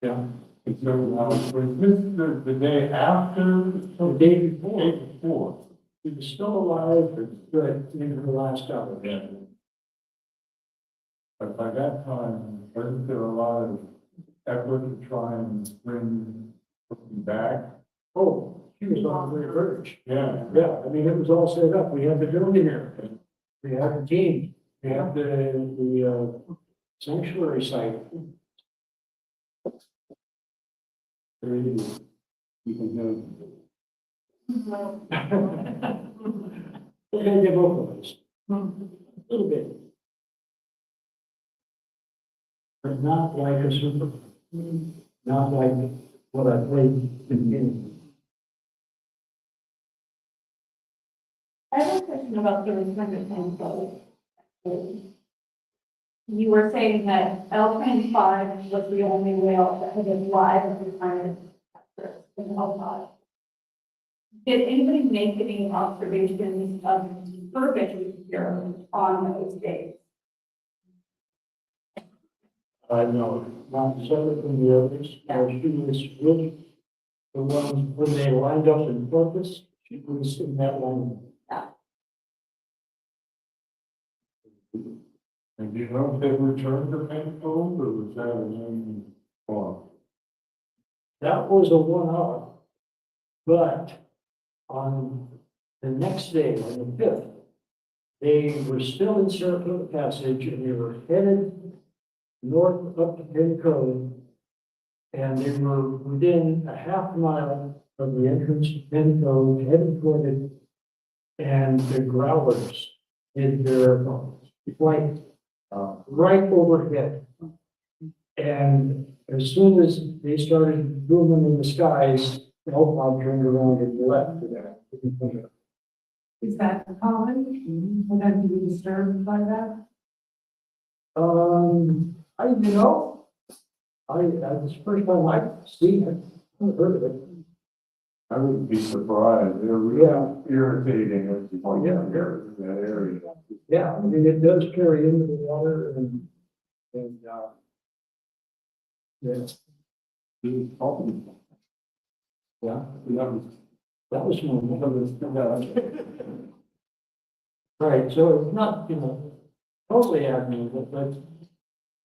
Yeah. And so, was this the day after? The day before. Day before. He was still alive, but good into the last hour. Yeah. But by that time, wasn't there a lot of effort to try and bring him back? Oh, he was on the verge. Yeah. Yeah, I mean, it was all set up. We had the building here. We had the team. We had the sanctuary site. You can do. We're gonna give both of us. A little bit. But not like a super, not like what I played in the beginning. I have a question about the retirement plan code. You were saying that L25 was the only whale that had been live at the time in L5. Did anybody make any observations of verbiage here on those days? I know, not separate from the others. She was really the ones, when they lined up in purpose, she was in that one. And do you know if they returned the paint code or was that a new form? That was a 1 hour. But on the next day, on the 5th, they were still in Saratoga Passage and they were headed north up to Penn Cove. And they were within a half mile of the entrance to Penn Cove, headed toward it. And the growlers did their flight right overhead. And as soon as they started booming in the skies, the Hellpod turned around and left to that. Is that common? Would that be disturbed by that? That's the first time I've seen it, I've heard of it. I wouldn't be surprised. They're really irritating as you point out here in that area. Yeah, I mean, it does carry into the water and, yeah, yeah, that was one. Right, so it's not, totally abnormal, but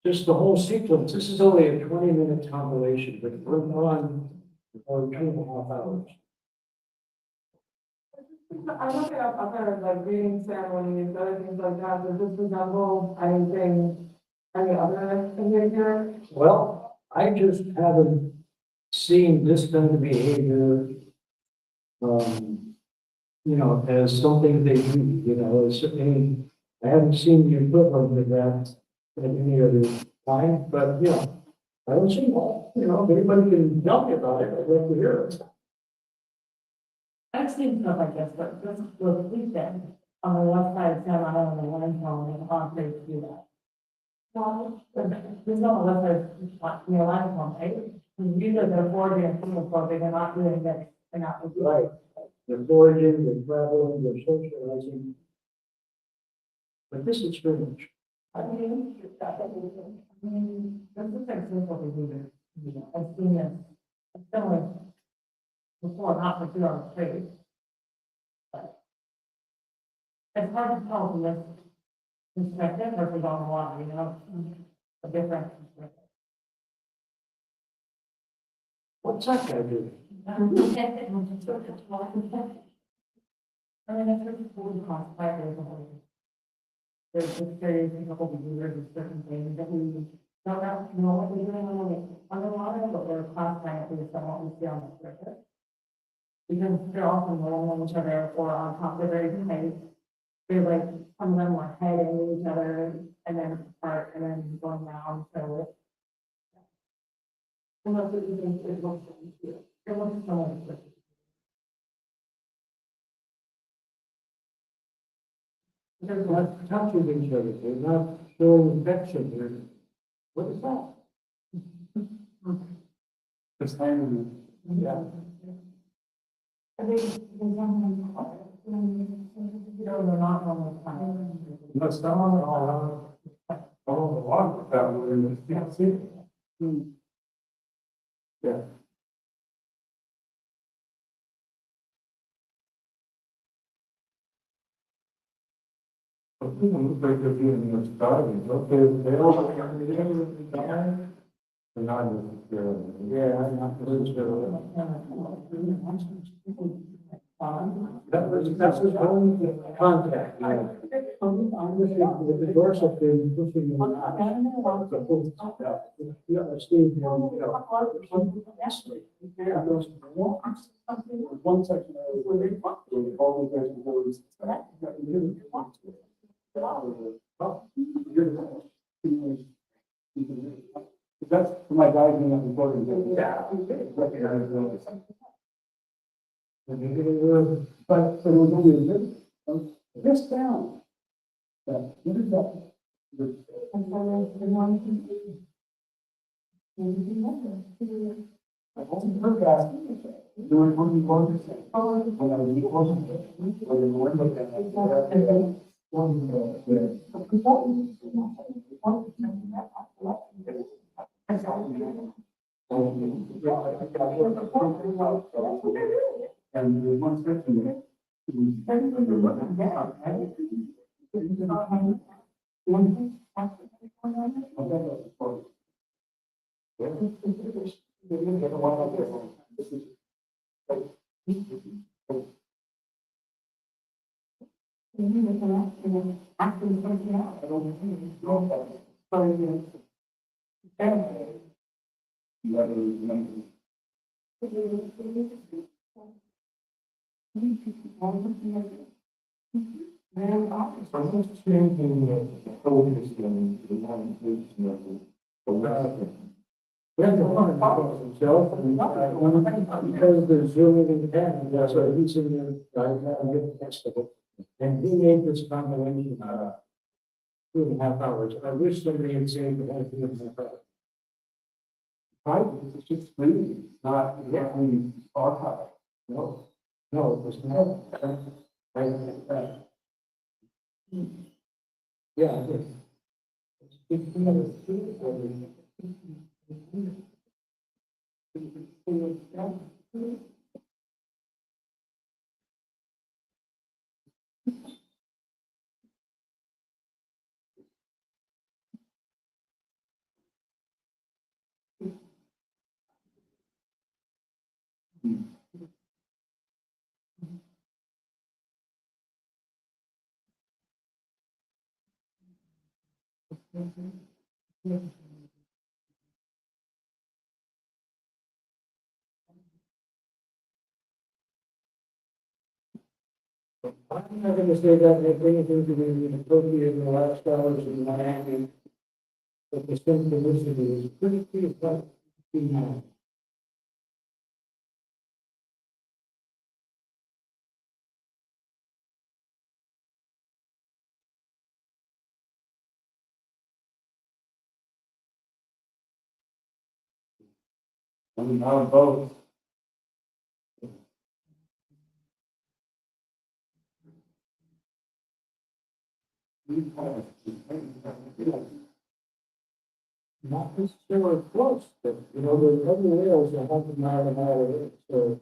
just the whole sequence. This is only a 20-minute compilation, but we're on for 2.5 hours. I look at other like reading ceremonies, other things like that, does this resemble anything, any other behavior? Well, I just haven't seen this kind of behavior, as something they do, I haven't seen the equivalent of that at any other time, but, I don't see why, if anybody can tell me about it, I'd love to hear it. I've seen stuff like this, but this was weekend on the west side of San Diego, on the one home, and on they do that. Well, there's no west side, line home, right? Usually they're foraging and food, so they're not doing this, they're not. Right. They're foraging, they're traveling, they're socializing. But this is strange. I mean, this is like simple behavior, I've seen this, I've done it before, not for 2 hours straight. But it's hard to tell from this perspective versus on the water, a difference. What's that guy doing? I mean, that's what it's really cost, there's just very technical behaviors of certain things that we don't know what we're doing underwater, but we're classifying it based on what we see on the surface. Because they're often rolling each other or on top, they're very tight. They're like, some of them were heading each other and then apart and then going down, so. Unless it looks, it looks so much. They're not touching each other, they're not showing affection, what is that? Just hanging. Yeah. I think there's something quiet, they're not on the time. No, someone all the water that way, you can't see it. Yeah. Looks like they're doing this starting, okay, they all. They're not necessarily. Yeah, I'm not necessarily. That's his own contact. I'm listening to the doors up there, pushing them out. Yeah, Steve. One section I was where all the guys were always. That's for my guys in that recording. Yeah. But so there was only this down. What is that? I only heard that during one of the orders. When I was in closing, when they were looking at it. And there's one section there. Almost changing the focus in the non-inclusion of the American. We have to run it off himself, and, because there's zooming in town, that's why he's in there, I get the rest of it. And he made this combination, 2.5 hours. I wish somebody had said that I did it. Right, it's just reading, not exactly archive. No, no, it was not. Yeah, it is. It's another two. I'm not gonna say that if anything to do with appropriate in the last hours in Miami. But the synchronicity is pretty tough. I mean, how both. Not necessarily close, but, you know, there's other rails that have them out of our, so,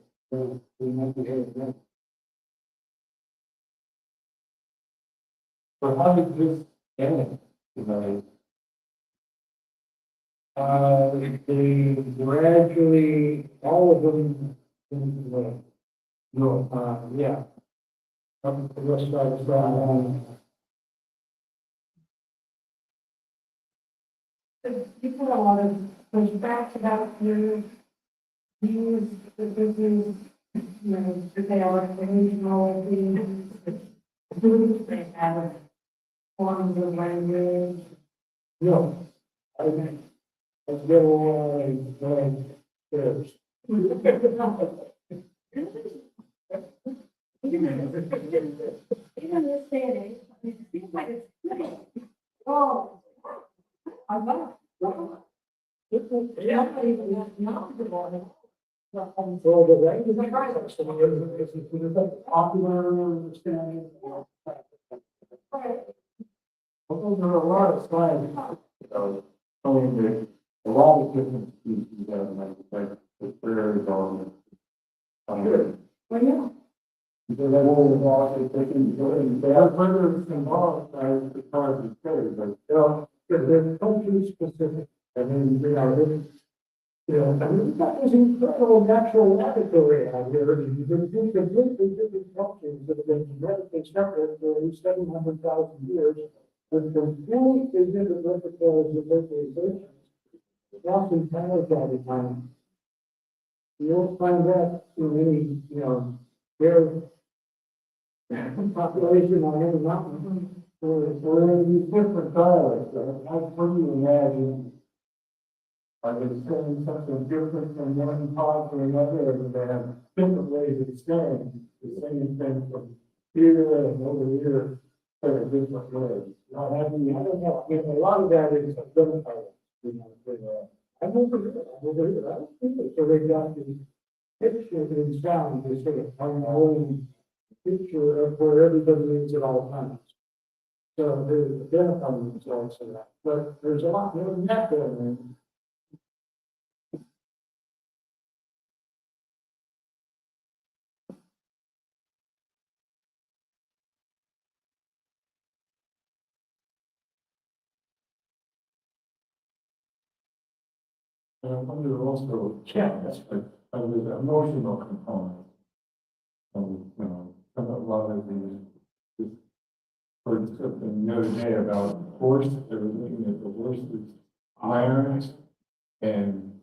we might be here again. So how did this end tonight? They gradually, all of them, no, yeah. Up the west side of town. People don't want to push back about your views, that this is, you know, that they are regional things, they have forms of language. No, I mean, let's get along, stairs. Even this day and age, it seems like it's pretty. Oh, I love it. Yeah, not even that knowledgeable. So the language is like Popular understanding. Although there are a lot of slides, showing that a lot of different species have like the prairies on. Well, yeah. Because I won't involve it, they can go and they have further involved, it's hard to say, but. Because they're country specific. I mean, I mean, we've got this incredible natural laboratory out here, and you've been doing completely different cultures that have been genetically separate for 700,000 years, with completely different repertoires of localizations. Often panels all the time. You won't find that in any, rare population on any mountain. Or in these different dialects, how do you imagine? Are they saying something different from one pod to another, or do they have different ways of saying the same thing from here and over here, in a different way? Not having, I don't know, I mean, a lot of that is identified. I've never heard it, I don't think it, so they got the picture and sound, they sort of have their own picture of where everybody is at all times. So they're identifying themselves in that, but there's a lot more than that going on. And I wonder also, there's an emotional component. And, a lot of these, heard something the other day about horse, they were looking at the horses' irons, and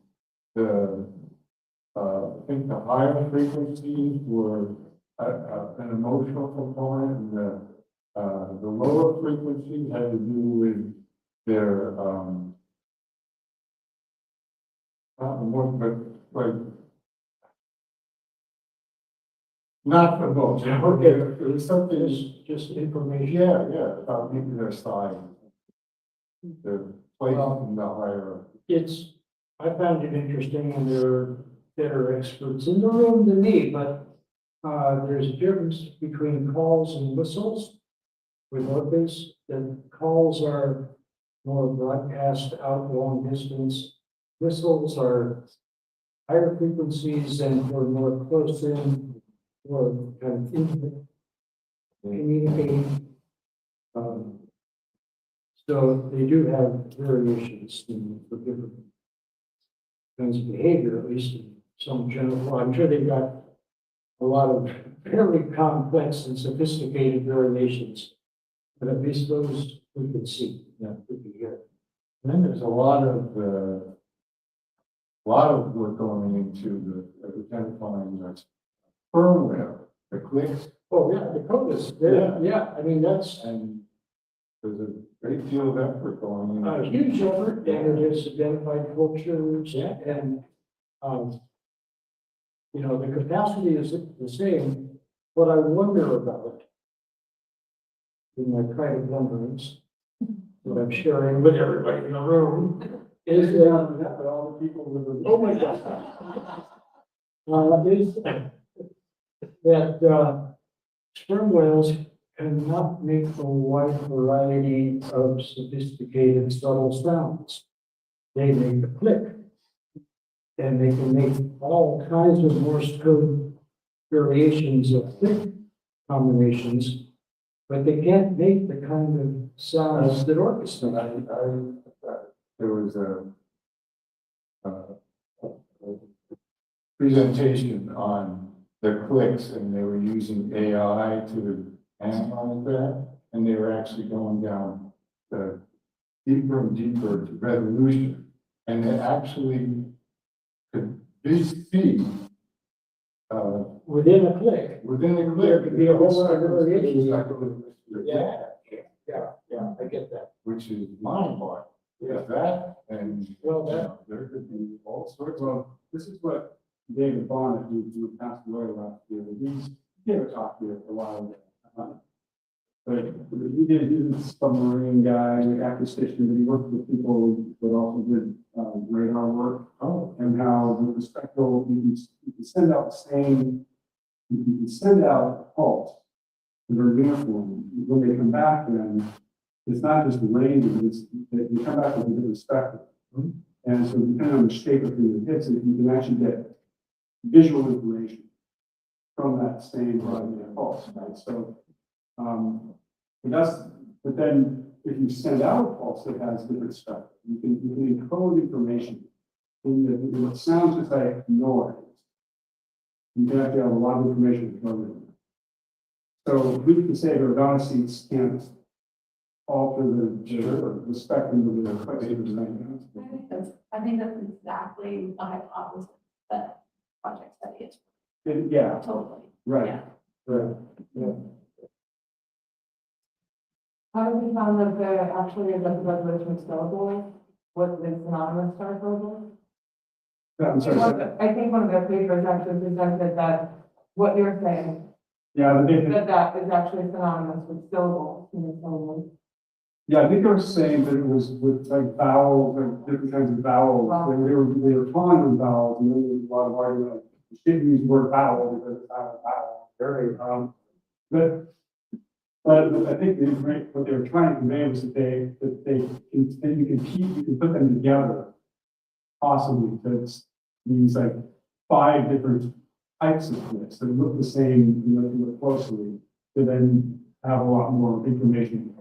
I think the higher frequencies were an emotional component, and the lower frequencies had to do with their, not emotion, but like, not emotion, okay, it was something, Just information. yeah, about maybe their size, their place in the hierarchy. I found it interesting, and there are better experts in the room than me, but there's a difference between calls and whistles. With Orcas, the calls are more broadcast out long distance. Whistles are higher frequencies and for more close in, or kind of intimate communicating. So they do have variations for different kinds of behavior, at least in some general. I'm sure they've got a lot of fairly complex and sophisticated variations, but at least those we can see, we can hear. And then there's a lot of work going into identifying the firmware, the clicks, Oh, yeah, the code is I mean, that's and there's a great deal of effort going into. a huge effort, and it has identified cultures, and, the capacity is the same. What I wonder about, in my private wonderings, that I'm sharing with everybody in the room, is But all the people with the. oh my God. Is that sperm whales cannot make a wide variety of sophisticated subtle sounds. They make a click. And they can make all kinds of Morse code variations of click combinations, but they can't make the kind of sounds that Orcas make. There was a presentation on the clicks, and they were using AI to analyze that, and they were actually going down the deeper and deeper to resolution, and they actually could see Within a click. within the click. There could be a whole lot of variation. Yeah, I get that. which is mind-boggling. With that, and, Well, that, there could be all sorts of. Well, this is what David Bond, who passed away last year, he gave a talk here for a while ago. But he did a submarine guy, acquisition, but he worked with people that also did radar work. Oh. And how with the spectral, you can send out the same, you can send out a pulse that are uniform. When they come back, then it's not just range, it's, they come back with a different spectrum. And so depending on the shape of who hits it, you can actually get visual information from that same pulse, right? So, but then if you send out a pulse that has different spectrum, you can encode information in what sounds just like noise. You can actually have a lot of information encoded in there. So we can say the radon seats can't alter the spectrum of the I think that's exactly the hypothesis that project study is. Yeah, Totally. right, Yeah. right. How have you found that the actually like the resolution of skeletal was synonymous to our program? I'm sorry. I think one of the papers actually presented that what you're saying, Yeah, that is actually synonymous with syllables, syllables. yeah, I think they were saying that it was with like vowels, like different kinds of vowels. Wow. They were calling them vowels, and then there was a lot of argument, like, you shouldn't use the word vowel because it's not a vowel. Very, but I think what they were trying to convey was that you can put them together, possibly, because these like 5 different types of clicks that look the same, if you look closely, to then have a lot more information.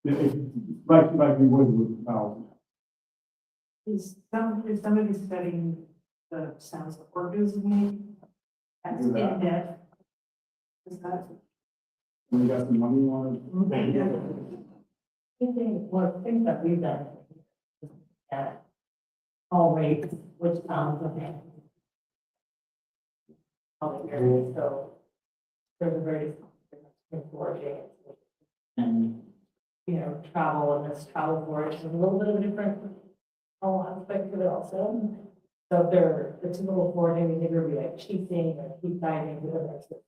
Like we would with vowels. Is somebody studying the sounds that orcas make? As in Yeah. depth? Is that? And you got the money on One of the things that we've done. At all rates, which sounds okay. All the areas, so. There's a very different foraging. And, travel and this travel forage is a little bit of a different aspect of it also. So if the typical foraging behavior would be like chasing or keep diving, because there's this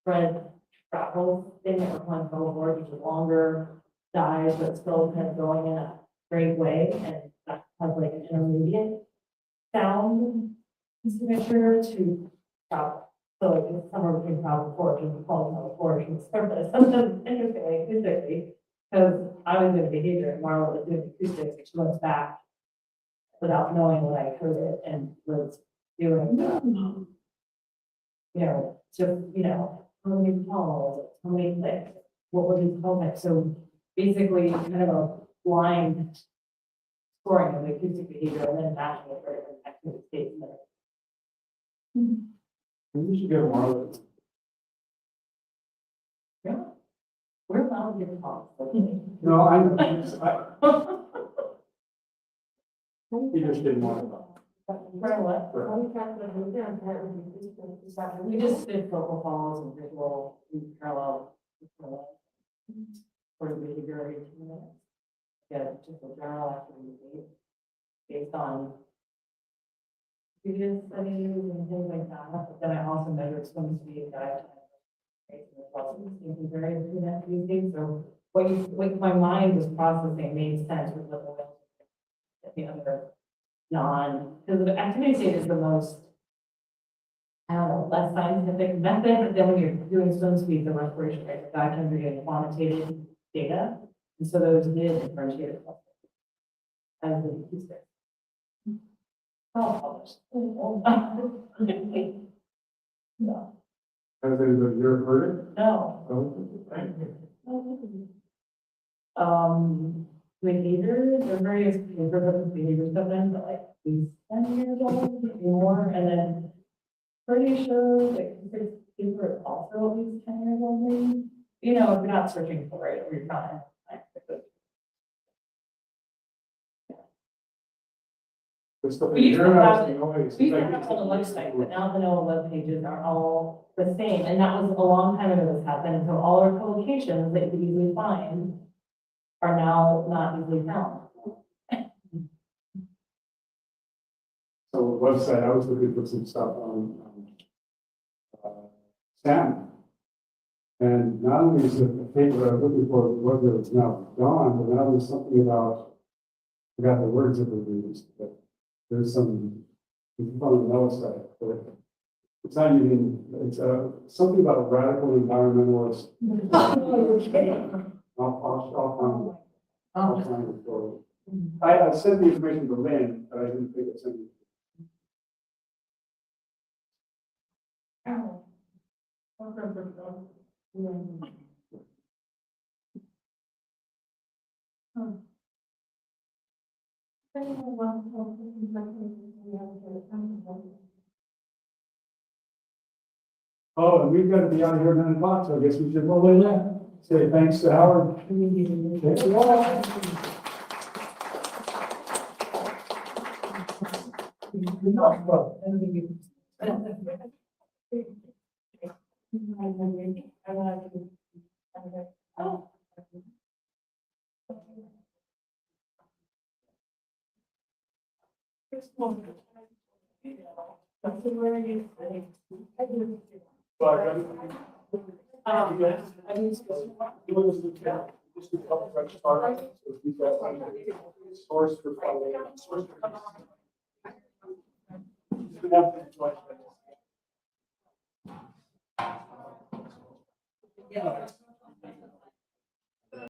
spread travel thing that we're calling travel forage, which is longer dives, but still kind of going in a straight way, and that has like an intermediate sound signature to travel. So like it's somewhere between travel forage and we call it travel forage and surface. Sometimes interestingly, acoustically, because I was doing behavior and Marla was doing acoustics, and she went back without knowing what I heard it and was doing, how many calls, how many clicks, what were these calls like? So basically kind of a blind scoring of the acoustic behavior and then matching it for different activity states. We should get one of those. Yeah. We're allowed to get calls. No, he just didn't want to. For what? We just did focal calls and visual parallel. For the behavior every 2 minutes. Yeah, just a general activity based on previous studies and things like that. But then I also measured swim speed, dive time. It's very interesting. So what my mind was processing made sense with what the other because the activity state is the most, I don't know, less scientific method, but then when you're doing swim speed, the respiration rate, the dive time, you're getting quantitative data. And so those did differentiate as the acoustic. Oh, no. Has anybody here heard it? No. No? Behavior, there are various papers of behavior sometimes, but like these 10 years old, maybe more, and then pretty sure like this paper is also at least 10 years old, maybe. If you're not searching for it, or you're not. We used to have it. We used to have it on the website, but now the NOAA web pages are all the same, and that was a long time ago this happened, and so all our publications that you could easily find are now not easily found. So the website, I was looking for some stuff on salmon. And not only is it a paper I was looking for, whether it's now gone, but now there's something about, I forgot the words that were used, but there's some, it's on the website, but it's not even, it's something about a radical environmentalist. I'll find it for you. I sent the information to Lynn, but I didn't think it's in. Oh, and we've got to be out here at 9 o'clock, so I guess we should roll in there. Say thanks to Howard. Thanks a lot. Source for funding.